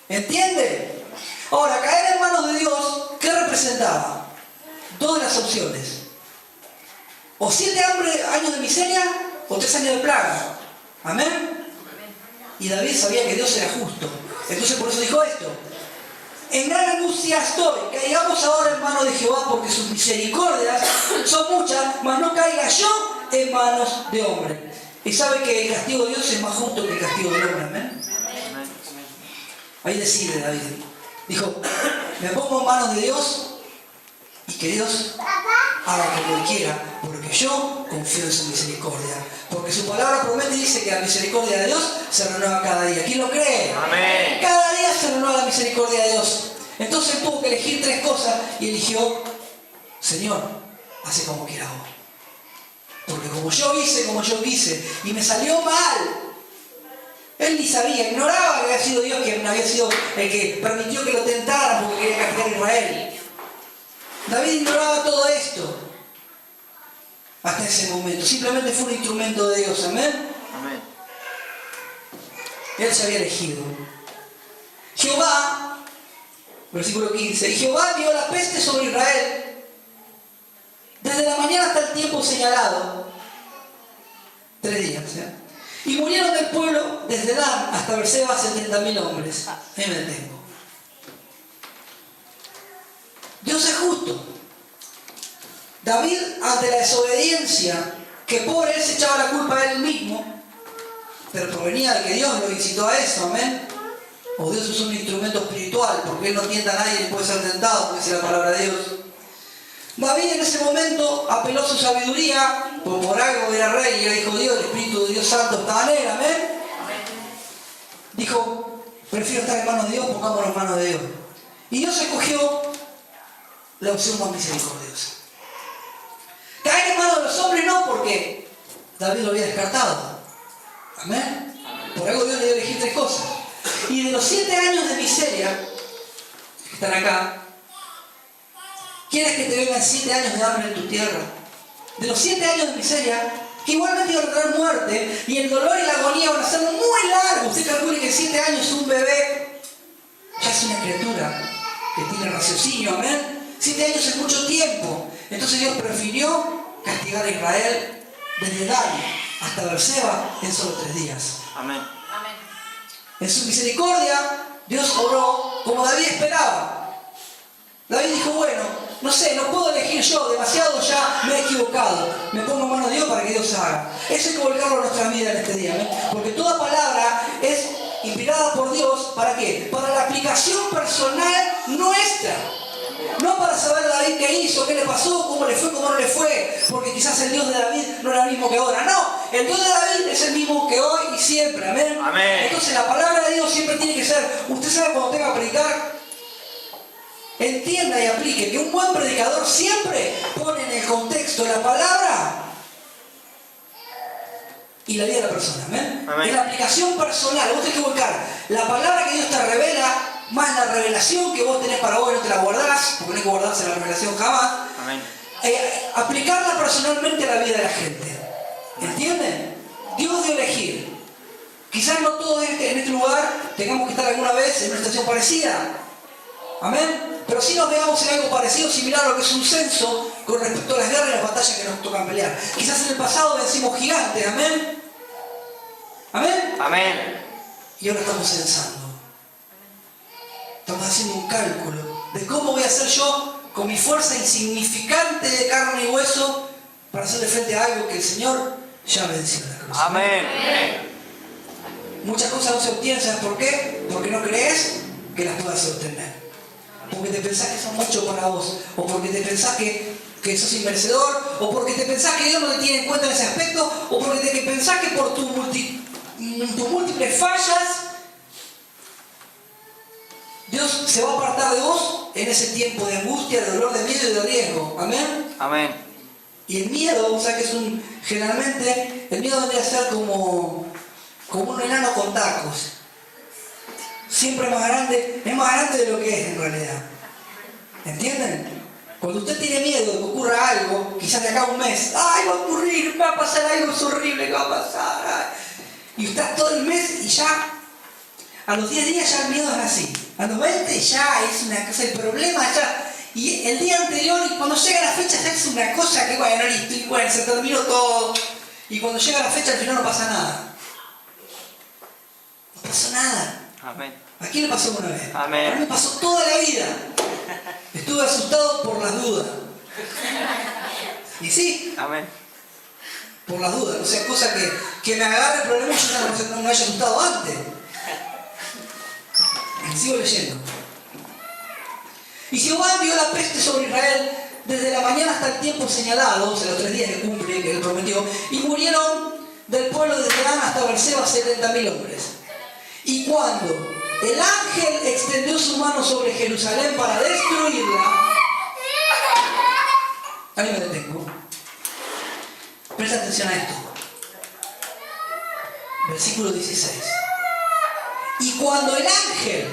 [SPEAKER 1] ¿Entiende? Ahora, caer en manos de Dios, ¿qué representaba? Dos de las opciones. O 7 años de miseria, o 3 años de plaga. Amén. Y David sabía que Dios era justo. Entonces por eso dijo esto. En gran angustia estoy. Caigamos ahora en manos de Jehová, porque sus misericordias son muchas, mas no caiga yo en manos de hombre. Y sabe que el castigo de Dios es más justo que el castigo del hombre. Amén. Ahí decide David. Dijo, me pongo en manos de Dios y que Dios haga como Él quiera, porque yo confío en su misericordia. Porque su palabra promete y dice que la misericordia de Dios se renueva cada día. ¿Quién lo cree?
[SPEAKER 2] Amén.
[SPEAKER 1] Cada día se renueva la misericordia de Dios. Entonces él tuvo que elegir 3 cosas y eligió, Señor, hace como quiera vos. Porque como yo hice, como yo quise, y me salió mal. Él ni sabía, ignoraba que había sido Dios quien había sido el que permitió que lo tentaran porque quería castigar a Israel. David ignoraba todo esto hasta ese momento. Simplemente fue un instrumento de Dios. Amén.
[SPEAKER 2] Amén.
[SPEAKER 1] Él se había elegido. Jehová, versículo 15, y Jehová envió la peste sobre Israel desde la mañana hasta el tiempo señalado. 3 días. Y murieron del pueblo desde Dan hasta Berseba 70.000 hombres. Ahí me detengo. Dios es justo. David, ante la desobediencia, que pobre él se echaba la culpa a él mismo, pero provenía de que Dios lo incitó a eso, amén. O Dios es un instrumento espiritual, porque él no tienta a nadie ni puede ser tentado, porque dice la palabra de Dios. David en ese momento apeló a su sabiduría, pues por algo era rey y era hijo de Dios, el Espíritu de Dios Santo estaba en él, amén. Dijo, prefiero estar en manos de Dios, pongámonos en manos de Dios. Y Dios escogió la opción más misericordiosa. Caer en manos de los hombres no, porque David lo había descartado. Amén. Por algo Dios le dio a elegir 3 cosas. Y de los 7 años de miseria que están acá, ¿quieres que te vengan 7 años de hambre en tu tierra? De los 7 años de miseria, que igualmente iban a traer muerte, y el dolor y la agonía van a ser muy largos. Usted calcule que 7 años un bebé ya es una criatura que tiene raciocinio, amén. 7 años es mucho tiempo. Entonces Dios prefirió castigar a Israel desde Dan hasta Berseba en solo 3 días.
[SPEAKER 2] Amén.
[SPEAKER 1] En su misericordia, Dios obró como David esperaba. David dijo, bueno, no sé, no puedo elegir yo, demasiado ya me he equivocado. Me pongo en manos de Dios para que Dios haga. Eso hay que volcarlo a nuestra vida en este día. ¿Ven? Porque toda palabra es inspirada por Dios, ¿para qué? Para la aplicación personal nuestra. No para saber David qué hizo, qué le pasó, cómo le fue, cómo no le fue. Porque quizás el Dios de David no era el mismo que ahora. No, el Dios de David es el mismo que hoy y siempre. Amén.
[SPEAKER 2] Amén.
[SPEAKER 1] Entonces la palabra de Dios siempre tiene que ser, usted sabe cuando tenga que predicar, entienda y aplique que un buen predicador siempre pone en el contexto la palabra y la vida de la persona. ¿Amén?
[SPEAKER 2] Amén.
[SPEAKER 1] En la aplicación personal, vos tenés que buscar la palabra que Dios te revela, más la revelación que vos tenés para vos, no te la guardás, porque no hay que guardarse la revelación jamás.
[SPEAKER 2] Amén.
[SPEAKER 1] Aplicarla personalmente a la vida de la gente. ¿Entienden? Dios dio elegir. Quizás no todos en este lugar tengamos que estar alguna vez en una situación parecida. Amén. Pero si nos veamos en algo parecido, similar a lo que es un censo con respecto a las guerras y las batallas que nos tocan pelear. Quizás en el pasado vencimos gigantes. Amén. Amén.
[SPEAKER 2] Amén.
[SPEAKER 1] Y ahora estamos censando. Estamos haciendo un cálculo de cómo voy a hacer yo con mi fuerza insignificante de carne y hueso para hacerle frente a algo que el Señor ya venció en la cruz.
[SPEAKER 2] Amén.
[SPEAKER 1] Muchas cosas no se obtienen, ¿sabes por qué? Porque no crees que las puedas obtener. Porque te pensás que son mucho para vos, o porque te pensás que sos inmerecedor, o porque te pensás que Dios no te tiene en cuenta en ese aspecto, o porque te pensás que por tus múltiples fallas Dios se va a apartar de vos en ese tiempo de angustia, de dolor, de miedo y de riesgo. Amén.
[SPEAKER 2] Amén.
[SPEAKER 1] Y el miedo, o sea que es generalmente, el miedo vendría a ser como un enano con tacos. Siempre es más grande de lo que es en realidad. ¿Entienden? Cuando usted tiene miedo de que ocurra algo, quizás de acá a un mes, ¡ay, va a ocurrir! Va a pasar algo, es horrible que va a pasar. ¡Ay! Y usted está todo el mes y ya, a los 10 días ya el miedo es así. A los 20 ya es una cosa, el problema ya. Y el día anterior, y cuando llega la fecha, ya es una cosa que, bueno, listo, y bueno, se terminó todo. Y cuando llega la fecha, al final no pasa nada. No pasó nada.
[SPEAKER 2] Amén.
[SPEAKER 1] ¿A quién le pasó una vez?
[SPEAKER 2] Amén.
[SPEAKER 1] A mí me pasó toda la vida. Estuve asustado por las dudas. Y sí,
[SPEAKER 2] Amén.
[SPEAKER 1] por las dudas. O sea, cosa que me agarre el problema y yo no me haya asustado antes. Sigo leyendo. Y Jehová envió la peste sobre Israel desde la mañana hasta el tiempo señalado, o sea, los 3 días que cumple, que él prometió, y murieron del pueblo de Dan hasta Berseba 70.000 hombres. Y cuando el ángel extendió su mano sobre Jerusalén para destruirla, ahí me detengo. Presta atención a esto. Versículo 16. Y cuando el ángel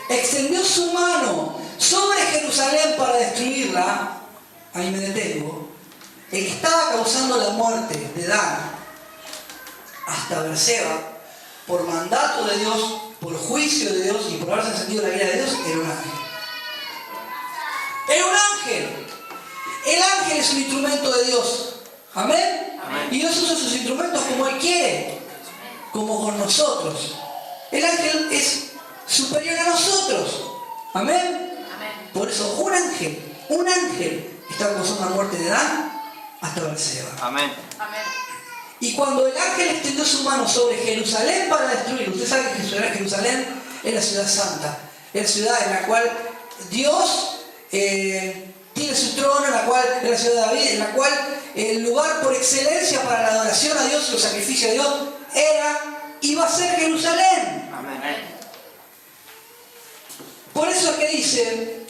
[SPEAKER 1] extendió su mano sobre Jerusalén para destruirla, ahí me detengo, el que estaba causando la muerte de Dan hasta Berseba, por mandato de Dios, por juicio de Dios y por haberse encendido la ira de Dios, era un ángel. Era un ángel. El ángel es un instrumento de Dios. Amén.
[SPEAKER 2] Amén.
[SPEAKER 1] Y Dios usa sus instrumentos como Él quiere, como con nosotros. El ángel es superior a nosotros. Amén.
[SPEAKER 3] Amén.
[SPEAKER 1] Por eso un ángel está causando la muerte de Dan hasta Berseba.
[SPEAKER 2] Amén.
[SPEAKER 3] Amén.
[SPEAKER 1] Y cuando el ángel extendió su mano sobre Jerusalén para destruir, usted sabe que Jerusalén es la ciudad santa, es la ciudad en la cual Dios tiene su trono, en la cual es la ciudad de David, en la cual el lugar por excelencia para la adoración a Dios y los sacrificios a Dios iba a ser Jerusalén.
[SPEAKER 2] Amén.
[SPEAKER 1] Por eso es que dice,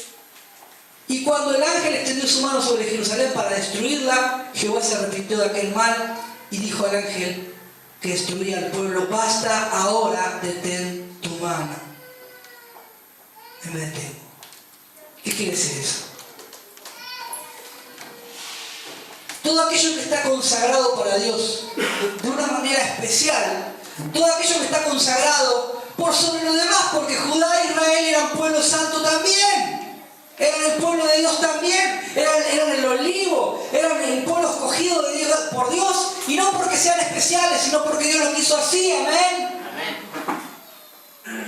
[SPEAKER 1] y cuando el ángel extendió su mano sobre Jerusalén para destruirla, Jehová se arrepintió de aquel mal y dijo al ángel que destruía al pueblo, basta ahora, detén tu mano. Y me detengo. ¿Qué quiere decir eso? Todo aquello que está consagrado para Dios de una manera especial, todo aquello que está consagrado por sobre lo demás, porque Judá e Israel eran pueblo santo también, eran el pueblo pueblo de Dios también. Eran el olivo, eran el pueblo escogido de Dios, por Dios. Y no porque sean especiales, sino porque Dios lo quiso así. Amén.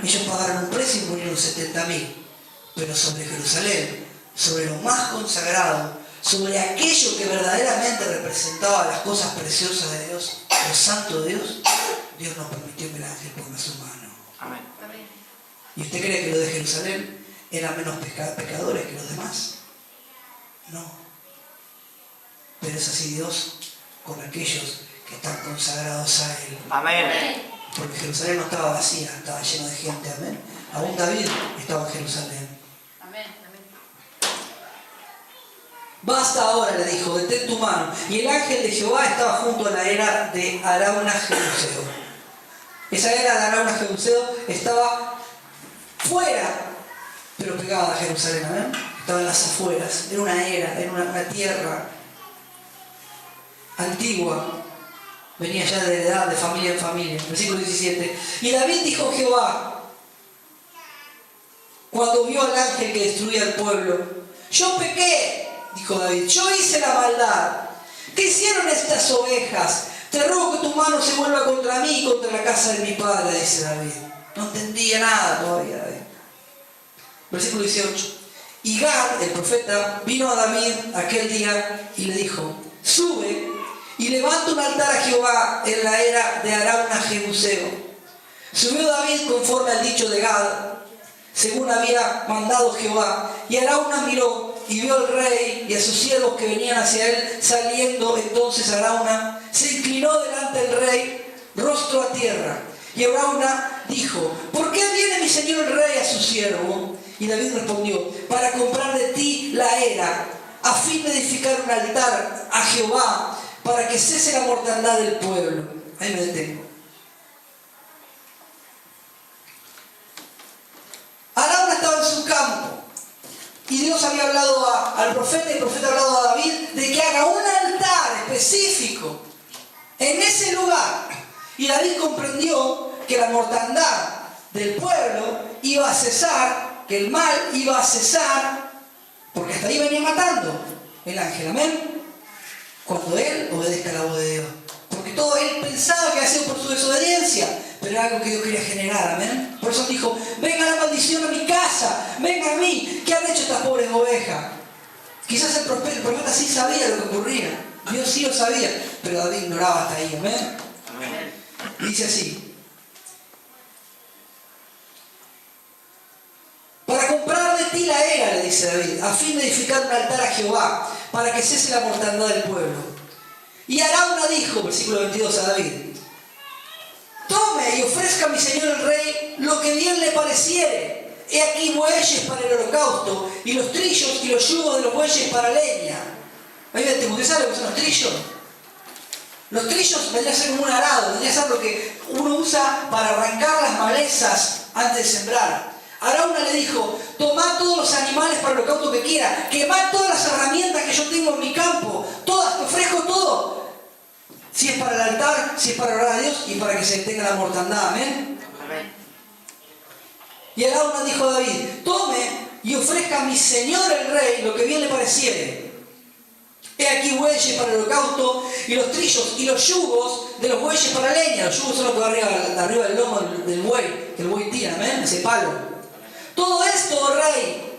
[SPEAKER 1] Ellos pagaron un precio y murieron 70.000. Pero sobre Jerusalén, sobre lo más consagrado, sobre aquello que verdaderamente representaba las cosas preciosas de Dios, lo santo de Dios, Dios no permitió que el ángel ponga su mano.
[SPEAKER 2] Amén.
[SPEAKER 1] ¿Y usted cree que los de Jerusalén eran menos pecadores que los demás? No. Pero es así Dios con aquellos que están consagrados a Él.
[SPEAKER 2] Amén.
[SPEAKER 1] Porque Jerusalén no estaba vacía, estaba lleno de gente. Amén. Aún David estaba en Jerusalén. Basta ahora, le dijo, detén tu mano. Y el ángel de Jehová estaba junto a la era de Arauna Jebuseo. Esa era de Arauna Jebuseo estaba fuera, pero pegada a Jerusalén. ¿Amén? Estaba en las afueras. Era una era, era una tierra antigua. Venía ya de edad, de familia en familia. Versículo 17. Y David dijo a Jehová, cuando vio al ángel que destruía al pueblo: yo pequé, dijo David, yo hice la maldad. ¿Qué hicieron estas ovejas? Te ruego que tu mano se vuelva contra mí y contra la casa de mi padre, dice David. No entendía nada todavía David. Versículo 18. Y Gad, el profeta, vino a David aquel día y le dijo: sube y levanta un altar a Jehová en la era de Arauna Jebuseo. Subió David conforme al dicho de Gad, según había mandado Jehová. Y Arauna miró y vio al rey y a sus siervos que venían hacia él saliendo. Entonces Arauna se inclinó delante del rey, rostro a tierra. Y Arauna dijo: ¿por qué viene mi señor el rey a su siervo? Y David respondió: para comprar de ti la era, a fin de edificar un altar a Jehová, para que cese la mortandad del pueblo. Ahí me detengo. Arauna estaba en su campo y Dios había hablado al profeta, y el profeta ha hablado a David de que haga un altar específico en ese lugar. Y David comprendió que la mortandad del pueblo iba a cesar, que el mal iba a cesar, porque hasta ahí venía matando el ángel. Amén. Cuando él obedezca la voz de Dios. Porque todo él pensaba que había sido por su desobediencia, pero era algo que Dios quería generar. Amén. Por eso dijo: venga la maldición a mi casa, venga a mí. ¿Qué han hecho estas pobres ovejas? Quizás el profeta sí sabía lo que ocurría. Dios sí lo sabía, pero David ignoraba hasta ahí. Amén.
[SPEAKER 2] Amén.
[SPEAKER 1] Y dice así: para comprar de ti la era, le dice David, a fin de edificar un altar a Jehová, para que cese la mortandad del pueblo. Y Arauna dijo, versículo 22, a David: tome y ofrezca a mi señor el rey lo que bien le pareciere. He aquí bueyes para el holocausto, y los trillos y los yugos de los bueyes para leña. Ahí ven, ¿usted sabe lo que son los trillos? Los trillos vendrían a ser como un arado, vendría a ser lo que uno usa para arrancar las malezas antes de sembrar. Arauna le dijo: tomad todos los animales para el holocausto que quiera, quemad todas las herramientas que yo tengo en mi campo, todas, te ofrezco todo. Si es para el altar, si es para orar a Dios y para que se detenga la mortandad. Amén.
[SPEAKER 2] Amén.
[SPEAKER 1] Y Arauna dijo a David: tome y ofrezca a mi señor el rey lo que bien le pareciere. He aquí bueyes para el holocausto, y los trillos y los yugos de los bueyes para leña. Los yugos son los que van arriba del lomo del buey, que el buey tira, amén, ese palo. Todo esto, oh rey,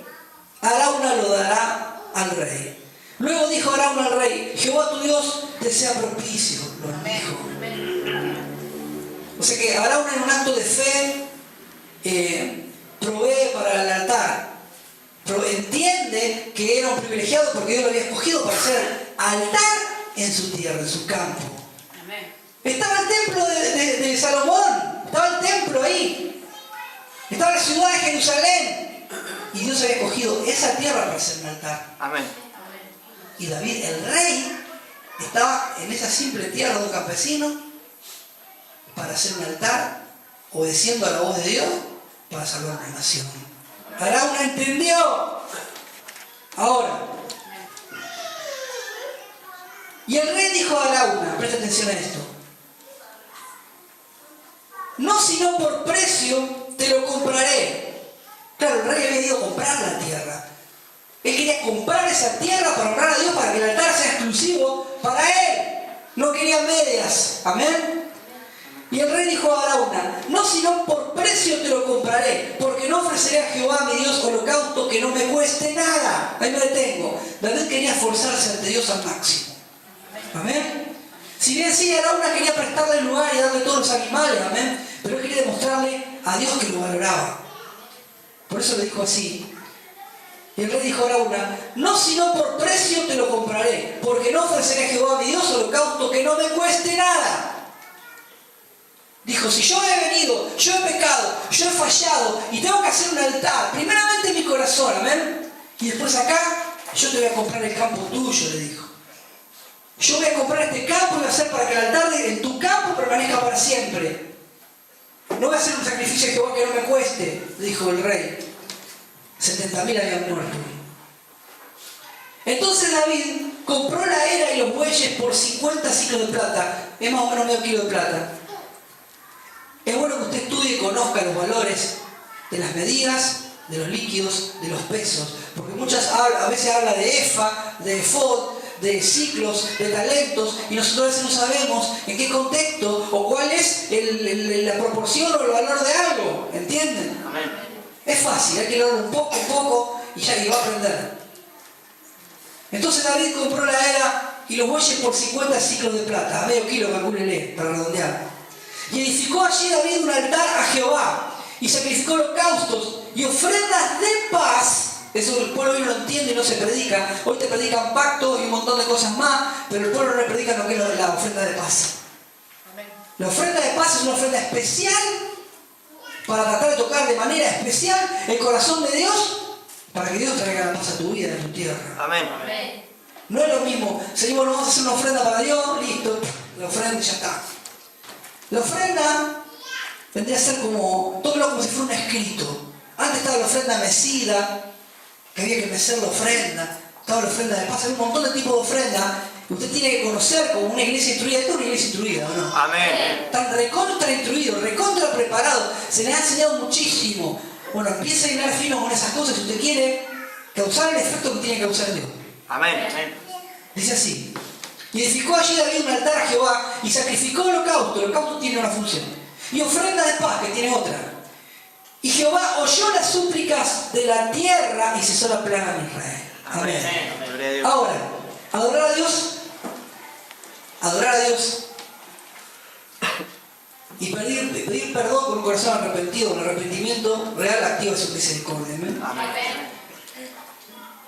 [SPEAKER 1] Arauna lo dará al rey. Luego dijo Arauna al rey: Jehová tu Dios te sea propicio. Lo dijo. O sea que Arauna, en un acto de fe, provee para el altar. Pero entiende que era un privilegiado porque Dios lo había escogido para hacer altar en su tierra, en su campo.
[SPEAKER 2] Amén.
[SPEAKER 1] Estaba el templo de Salomón, estaba el templo ahí, estaba la ciudad de Jerusalén, y Dios había escogido esa tierra para hacer un altar.
[SPEAKER 2] Amén.
[SPEAKER 1] Y David, el rey, estaba en esa simple tierra de un campesino para hacer un altar, obedeciendo a la voz de Dios para salvar una nación. Arauna entendió. Ahora, y el rey dijo a Arauna, presta atención a esto: no sino por precio te lo compraré. Claro, el rey había ido a comprar la tierra. Él quería quería comprar esa tierra para honrar a Dios, para que el altar sea exclusivo para él. No quería medias. Amén. Y el rey dijo a Araúna: no, sino por precio te lo compraré, porque no ofreceré a Jehová mi Dios holocausto que no me cueste nada. Ahí me detengo. David quería esforzarse ante Dios al máximo. Amén. Si bien sí, Araúna quería prestarle el lugar y darle todos los animales, amén, pero él quería demostrarle a Dios que lo valoraba. Por eso le dijo así. Y el rey dijo a Araúna: no, sino por precio te lo compraré, porque no ofreceré a Jehová mi Dios holocausto que no me cueste nada. Dijo: si yo he venido, yo he pecado, yo he fallado y tengo que hacer un altar, primeramente en mi corazón, amén, y después acá yo te voy a comprar el campo tuyo, le dijo. Yo voy a comprar este campo y voy a hacer para que el altar en tu campo permanezca para siempre. No voy a hacer un sacrificio a Jehová que no me cueste, dijo el rey. 70.000 habían muerto. Entonces David compró la era y los bueyes por 50 ciclos de plata. Es más o menos medio kilo de plata. Es bueno que usted estudie y conozca los valores de las medidas, de los líquidos, de los pesos. Porque a veces habla de efa, de efod, de ciclos, de talentos, y nosotros a veces no sabemos en qué contexto o cuál es la proporción o el valor de algo. ¿Entienden?
[SPEAKER 2] Amén.
[SPEAKER 1] Es fácil, hay que leerlo un poco y ya va a aprender. Entonces David compró la era y los bueyes por 50 ciclos de plata, a medio kilo, calcúlele, para redondear. Y edificó allí David un altar a Jehová y sacrificó holocaustos y ofrendas de paz. Eso el pueblo hoy no lo entiende y no se predica. Hoy te predican pacto y un montón de cosas más, pero el pueblo no le predica lo que es la ofrenda de paz. Amén. La ofrenda de paz es una ofrenda especial para tratar de tocar de manera especial el corazón de Dios, para que Dios traiga la paz a tu vida, a tu tierra.
[SPEAKER 2] Amén.
[SPEAKER 1] No es lo mismo, Señor, vamos a hacer una ofrenda para Dios, listo, la ofrenda y ya está. La ofrenda vendría a ser tómelo como si fuera un escrito. Antes estaba la ofrenda mecida, que había que mecer la ofrenda, estaba la ofrenda de paz, hay un montón de tipos de ofrenda que usted tiene que conocer como una iglesia instruida. Esta es una iglesia instruida, ¿o no?
[SPEAKER 2] Amén.
[SPEAKER 1] Están recontra instruidos, recontra preparados, se les ha enseñado muchísimo. Bueno, empiece a hilar fino con esas cosas si usted quiere causar el efecto que tiene que causar Dios.
[SPEAKER 2] Amén. Amén.
[SPEAKER 1] Dice así: y edificó allí David un altar a Jehová y sacrificó holocausto. El holocausto tiene una función. Y ofrenda de paz, que tiene otra. Y Jehová oyó las súplicas de la tierra y cesó la plaga en Israel. Amén.
[SPEAKER 2] Amén.
[SPEAKER 1] Ahora, adorar a Dios y pedir perdón con un corazón arrepentido, un arrepentimiento real activa su misericordia. Amén.
[SPEAKER 2] Amén.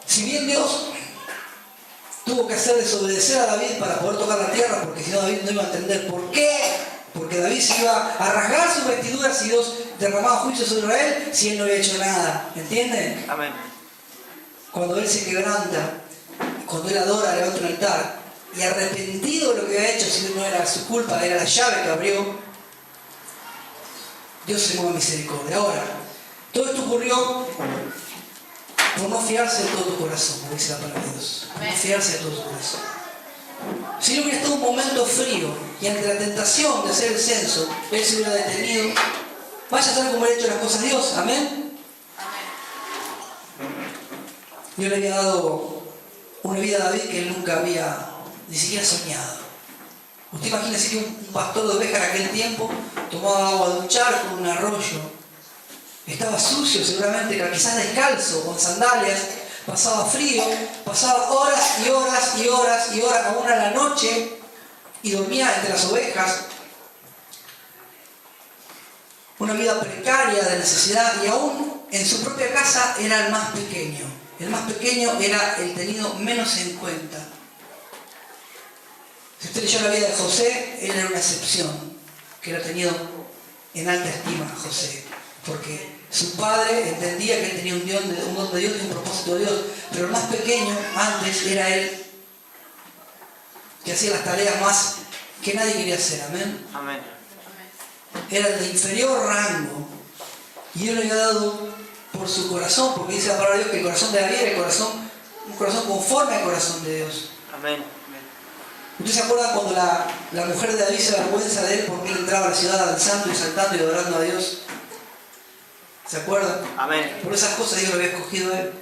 [SPEAKER 1] Si bien Dios tuvo que hacer desobedecer a David para poder tocar la tierra, porque si no David no iba a entender por qué, porque David se iba a rasgar sus vestiduras si Dios derramaba juicio sobre Israel, si él no había hecho nada. ¿Entienden?
[SPEAKER 2] Amén.
[SPEAKER 1] Cuando él se quebranta, cuando él adora, levanta un altar, y arrepentido de lo que había hecho, si no era su culpa, era la llave que abrió, Dios se mueve a misericordia. Ahora, todo esto ocurrió por no fiarse de todo tu corazón, como dice la palabra de Dios. No fiarse de todo tu corazón. Si no hubiera estado un momento frío y ante la tentación de hacer el censo, él se hubiera detenido. Vaya a saber cómo hubiera hecho las cosas Dios. Amén. Dios le había dado una vida a David que él nunca había ni siquiera soñado. Usted imagínese que un pastor de ovejas en aquel tiempo tomaba agua de un charco, de un arroyo. Estaba sucio seguramente, quizás descalzo, con sandalias, pasaba frío, pasaba horas y horas y horas y horas, aún a la noche, y dormía entre las ovejas. Una vida precaria de necesidad, y aún en su propia casa era el más pequeño. El más pequeño era el tenido menos en cuenta. Si usted leyó la vida de José, él era una excepción, que era tenido en alta estima José, porque su padre entendía que él tenía un don de Dios y un propósito de Dios, pero el más pequeño antes era él, que hacía las tareas más que nadie quería hacer. Amén.
[SPEAKER 2] Amén.
[SPEAKER 1] Era el de inferior rango, y Dios le había dado por su corazón, porque dice la palabra de Dios que el corazón de David era un corazón conforme al corazón de Dios.
[SPEAKER 2] Amén.
[SPEAKER 1] ¿Usted se acuerda cuando la mujer de David se avergüenza de él porque él entraba a la ciudad danzando y saltando y adorando a Dios? ¿Se acuerdan?
[SPEAKER 2] Amén.
[SPEAKER 1] Por esas cosas Dios lo había escogido a él.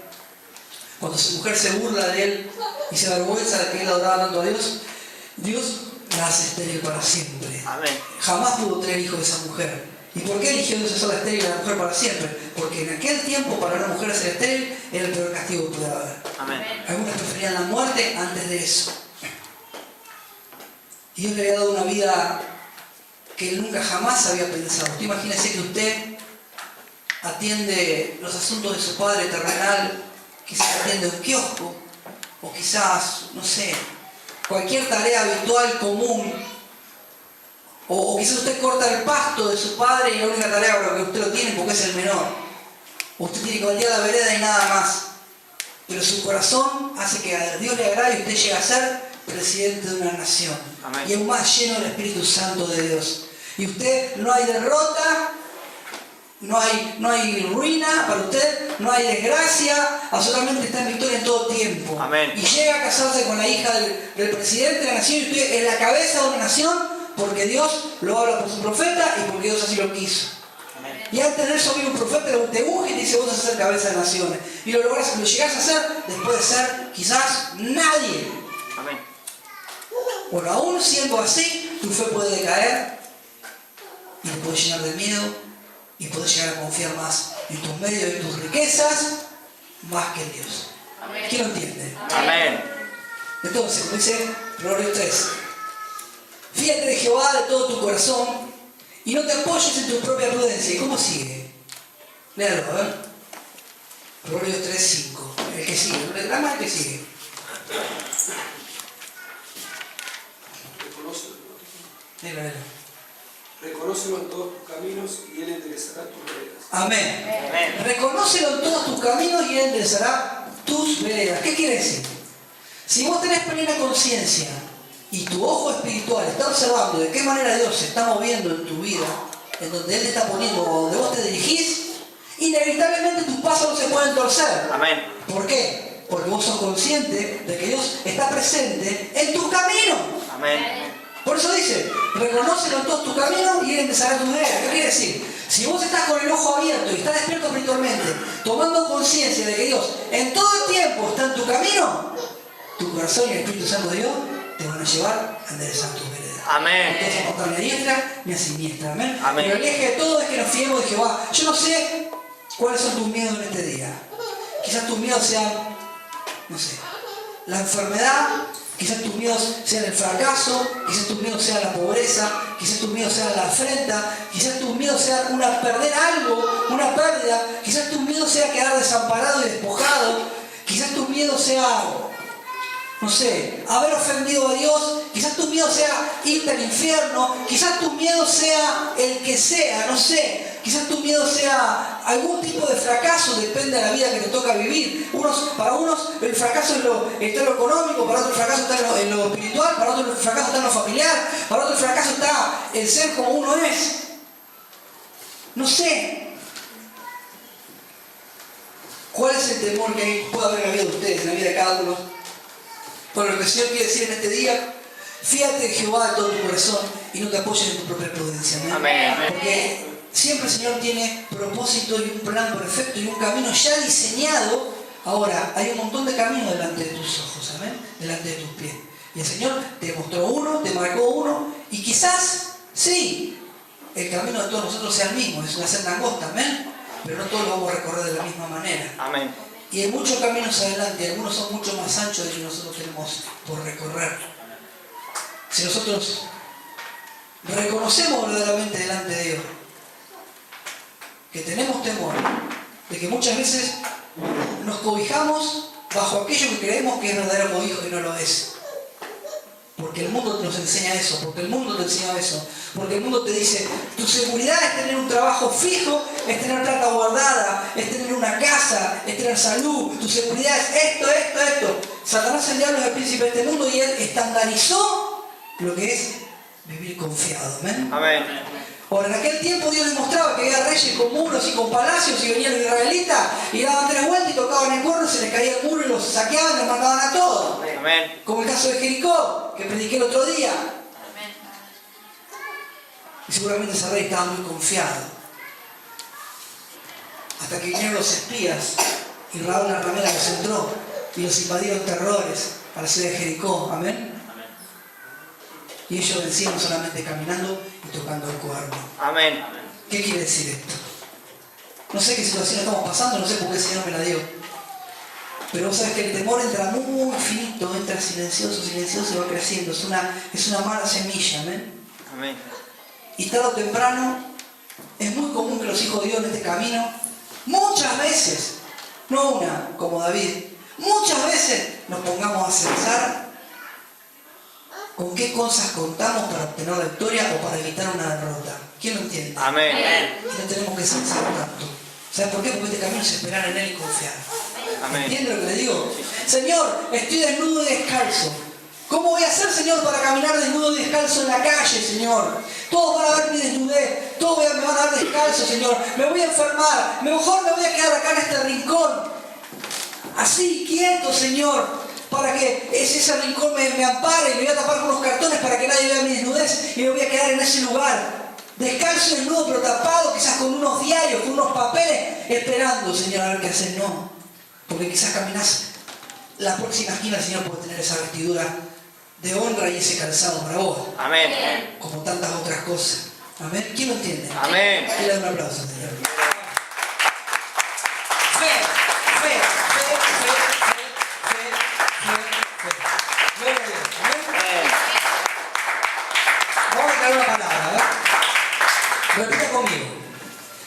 [SPEAKER 1] cuando su mujer se burla de él y se avergüenza de que él adoraba tanto a Dios, Dios la hace estéril para siempre.
[SPEAKER 3] Amén.
[SPEAKER 1] Jamás pudo tener hijos de esa mujer. ¿Y por qué eligió Dios hacerla estéril a la mujer para siempre? Porque en aquel tiempo para una mujer ser estéril era el peor castigo que podía haber.
[SPEAKER 3] Amén.
[SPEAKER 1] Algunos preferían la muerte antes de eso. Y Dios le había dado una vida que él nunca jamás había pensado. Usted imagínese que usted atiende los asuntos de su padre terrenal, quizás atiende un kiosco, o quizás, no sé, cualquier tarea habitual, común, o quizás usted corta el pasto de su padre y la única tarea por la que usted lo tiene porque es el menor. O usted tiene que bandear la vereda y nada más. Pero su corazón hace que a Dios le agrade y usted llega a ser presidente de una nación.
[SPEAKER 3] Amén.
[SPEAKER 1] Y aún más lleno del Espíritu Santo de Dios. Y usted no hay derrota, no hay ruina para usted, no hay desgracia, absolutamente está en victoria en todo tiempo.
[SPEAKER 3] Amén.
[SPEAKER 1] Y llega a casarse con la hija del presidente de la nación y usted es la cabeza de una nación porque Dios lo habla por su profeta y porque Dios así lo quiso.
[SPEAKER 3] Amén.
[SPEAKER 1] Y antes de eso viene un profeta, te unge y te dice vos vas a ser cabeza de naciones. Y lo llegás a hacer después de ser quizás nadie.
[SPEAKER 3] Amén.
[SPEAKER 1] Bueno, aún siendo así, tu fe puede decaer y te puede llenar de miedo y puedes llegar a confiar más en tus medios y en tus riquezas más que en Dios.
[SPEAKER 2] Amén.
[SPEAKER 1] ¿Quién lo entiende?
[SPEAKER 3] Amén.
[SPEAKER 1] Entonces, como dice Proverbios 3, fíjate de Jehová de todo tu corazón y no te apoyes en tu propia prudencia. ¿Y cómo sigue? Léalo, a ver. Proverbios 3, 5. El que sigue, el drama el que sigue. Léalo.
[SPEAKER 4] Reconócelo en todos tus caminos y Él enderezará tus veredas.
[SPEAKER 1] Amén.
[SPEAKER 3] Amén.
[SPEAKER 1] Reconócelo en todos tus caminos y Él enderezará tus veredas. ¿Qué quiere decir? Si vos tenés plena conciencia y tu ojo espiritual está observando de qué manera Dios se está moviendo en tu vida, en donde Él te está poniendo o donde vos te dirigís, inevitablemente tus pasos no se pueden torcer.
[SPEAKER 3] Amén.
[SPEAKER 1] ¿Por qué? Porque vos sos consciente de que Dios está presente en tus caminos.
[SPEAKER 3] Amén.
[SPEAKER 1] Por eso dice, reconócelo en todos tus caminos y Él enderezará tus veredas. ¿Qué quiere decir? Si vos estás con el ojo abierto y estás despierto espiritualmente, tomando conciencia de que Dios en todo el tiempo está en tu camino, tu corazón y el Espíritu Santo de Dios te van a llevar a enderezar tus veredas.
[SPEAKER 3] Amén.
[SPEAKER 1] No te vas a encontrar ni a diestra ni a siniestra. Amén.
[SPEAKER 3] Amén.
[SPEAKER 1] Pero el eje de todo es que nos fiemos de Jehová. Yo no sé cuáles son tus miedos en este día. Quizás tus miedos sean, no sé, la enfermedad. Quizás tus miedos sean el fracaso, quizás tus miedos sean la pobreza, quizás tus miedos sean la afrenta, quizás tus miedos sean perder algo, una pérdida, quizás tus miedos sea quedar desamparado y despojado, quizás tus miedos sea, no sé, haber ofendido a Dios, quizás tus miedos sea irte al infierno, quizás tus miedos sea el que sea, no sé. Quizás tu miedo sea algún tipo de fracaso, depende de la vida que te toca vivir. Para unos el fracaso está en lo económico, para otros el fracaso está en lo espiritual, para otros el fracaso está en lo familiar, para otros el fracaso está en ser como uno es. No sé. ¿Cuál es el temor que puede haber en la vida de ustedes, en la vida de cada uno? Bueno, lo que el Señor quiere decir en este día, fíjate de Jehová de todo tu corazón y no te apoyes en tu propia prudencia.
[SPEAKER 3] Amén.
[SPEAKER 1] Porque siempre el Señor tiene propósito y un plan perfecto y un camino ya diseñado. Ahora, hay un montón de caminos delante de tus ojos, amén, delante de tus pies. Y el Señor te mostró uno, te marcó uno, y quizás, sí, el camino de todos nosotros sea el mismo, es una senda angosta, amén, pero no todos lo vamos a recorrer de la misma manera.
[SPEAKER 3] Amén.
[SPEAKER 1] Y hay muchos caminos adelante, algunos son mucho más anchos de los que nosotros tenemos por recorrer. Si nosotros reconocemos verdaderamente delante de Dios que tenemos temor de que muchas veces nos cobijamos bajo aquello que creemos que es verdadero cobijo y no lo es. Porque el mundo nos enseña eso, porque el mundo te enseña eso, porque el mundo te dice, tu seguridad es tener un trabajo fijo, es tener plata guardada, es tener una casa, es tener salud, tu seguridad es esto. Satanás, el diablo, es el príncipe de este mundo y él estandarizó lo que es vivir confiado. ¿Amén?
[SPEAKER 3] Amén.
[SPEAKER 1] Ahora, en aquel tiempo Dios demostraba que había reyes con muros y con palacios y venían los israelitas y daban 3 vueltas y tocaban el cuerno, se les caía el muro y los saqueaban y los mandaban a todos.
[SPEAKER 3] Amén.
[SPEAKER 1] Como el caso de Jericó, que prediqué el otro día. Y seguramente ese rey estaba muy confiado. Hasta que vinieron los espías y Raúl la ramera los entró y los invadieron terrores a la ciudad de Jericó. Amén. Y ellos vencieron solamente caminando y tocando el cuerno.
[SPEAKER 3] Amén.
[SPEAKER 1] ¿Qué quiere decir esto? No sé qué situación estamos pasando, no sé por qué el Señor me la dio. Pero vos sabés que el temor entra muy finito, entra silencioso y va creciendo. Es una mala semilla, amén.
[SPEAKER 3] Amén.
[SPEAKER 1] Y tarde o temprano es muy común que los hijos de Dios en este camino, muchas veces, no una como David, muchas veces nos pongamos a pensar con qué cosas contamos para obtener la victoria o para evitar una derrota. ¿Quién lo entiende?
[SPEAKER 3] Amén.
[SPEAKER 1] Y no tenemos que pensar tanto. ¿Sabes por qué? Porque este camino es esperar en Él y confiar.
[SPEAKER 3] Amén.
[SPEAKER 1] ¿Entiendes lo que le digo? Señor, estoy desnudo y descalzo. ¿Cómo voy a hacer, Señor, para caminar desnudo y descalzo en la calle, Señor? Todos van a ver mi desnudez, todos me van a ver descalzo, Señor. Me voy a enfermar, mejor me voy a quedar acá en este rincón. Así, quieto, Señor, para que ese rincón me ampare y me voy a tapar con unos cartones para que nadie vea mi desnudez y me voy a quedar en ese lugar. Descalzo y desnudo, pero tapado, quizás con unos diarios, con unos papeles, esperando, Señor, a ver qué hacer. No, porque quizás caminás la próxima esquina, el Señor puede tener esa vestidura de honra y ese calzado para vos.
[SPEAKER 3] Amén.
[SPEAKER 1] Como tantas otras cosas. Amén. ¿Quién lo entiende?
[SPEAKER 3] Amén.
[SPEAKER 1] ¿Quién le da un aplauso, Señor? Fe, fe, fe, fe, fe, fe, fe, fe. Gloria a Dios. Amén. Vamos a crear una palabra, ¿verdad? Repita conmigo.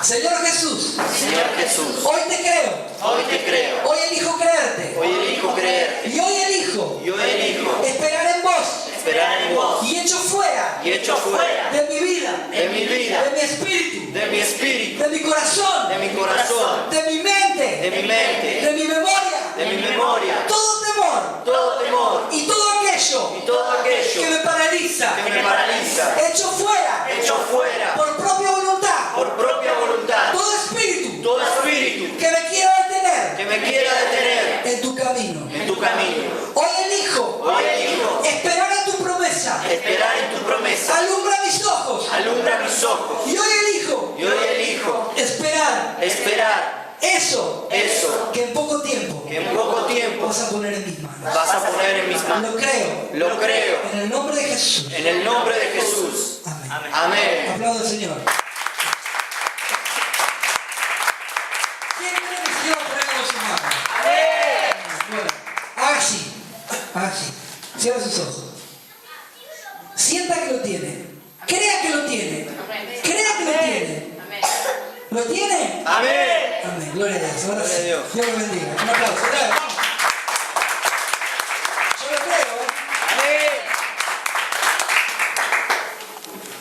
[SPEAKER 1] Señor Jesús.
[SPEAKER 3] Señor Jesús.
[SPEAKER 1] Hoy te creo.
[SPEAKER 3] Hoy te creo.
[SPEAKER 1] Hoy elijo creerte.
[SPEAKER 3] Hoy elijo creerte.
[SPEAKER 1] Y hoy elijo
[SPEAKER 3] Yo elijo
[SPEAKER 1] esperar en vos.
[SPEAKER 3] esperar en vos.
[SPEAKER 1] Y echo fuera
[SPEAKER 3] Y echo fuera
[SPEAKER 1] de mi vida,
[SPEAKER 3] de mi vida,
[SPEAKER 1] de mi espíritu,
[SPEAKER 3] de mi espíritu,
[SPEAKER 1] de mi corazón,
[SPEAKER 3] de mi corazón,
[SPEAKER 1] de mi mente,
[SPEAKER 3] de mi mente,
[SPEAKER 1] de mi memoria,
[SPEAKER 3] de mi memoria,
[SPEAKER 1] todo temor
[SPEAKER 3] todo temor
[SPEAKER 1] y todo aquello
[SPEAKER 3] y todo aquello
[SPEAKER 1] que me paraliza,
[SPEAKER 3] que me paraliza.
[SPEAKER 1] echo fuera
[SPEAKER 3] Echo fuera
[SPEAKER 1] por propia voluntad,
[SPEAKER 3] por propia voluntad
[SPEAKER 1] todo espíritu
[SPEAKER 3] todo espíritu
[SPEAKER 1] que me quiera detener
[SPEAKER 3] que me quiera detener
[SPEAKER 1] en tu camino.
[SPEAKER 3] en tu camino.
[SPEAKER 1] Hoy elijo
[SPEAKER 3] Hoy elijo
[SPEAKER 1] esperar en tu promesa,
[SPEAKER 3] esperar en tu promesa.
[SPEAKER 1] alumbra mis ojos.
[SPEAKER 3] Alumbra mis ojos.
[SPEAKER 1] Y hoy elijo
[SPEAKER 3] Y hoy elijo
[SPEAKER 1] esperar
[SPEAKER 3] esperar
[SPEAKER 1] eso
[SPEAKER 3] eso
[SPEAKER 1] que en poco tiempo
[SPEAKER 3] que en poco tiempo
[SPEAKER 1] vas a poner en mis manos.
[SPEAKER 3] vas a poner en mis manos.
[SPEAKER 1] Lo creo.
[SPEAKER 3] Lo creo.
[SPEAKER 1] En el nombre de Jesús.
[SPEAKER 3] En el nombre de Jesús.
[SPEAKER 1] Amén.
[SPEAKER 3] Amén.
[SPEAKER 1] Aplaudo al Señor. ¿Quién cree que el Señor pone en sus manos? Bueno, haga así. Haga así. Cierra sus ojos. Sienta que lo tiene. Crea que lo tiene. Crea que lo tiene. ¿Lo tiene?
[SPEAKER 3] Amén.
[SPEAKER 1] Amén. Gloria a Dios. Ahora
[SPEAKER 3] Gloria a
[SPEAKER 1] sí.
[SPEAKER 3] Dios.
[SPEAKER 1] Dios lo bendiga. Un aplauso.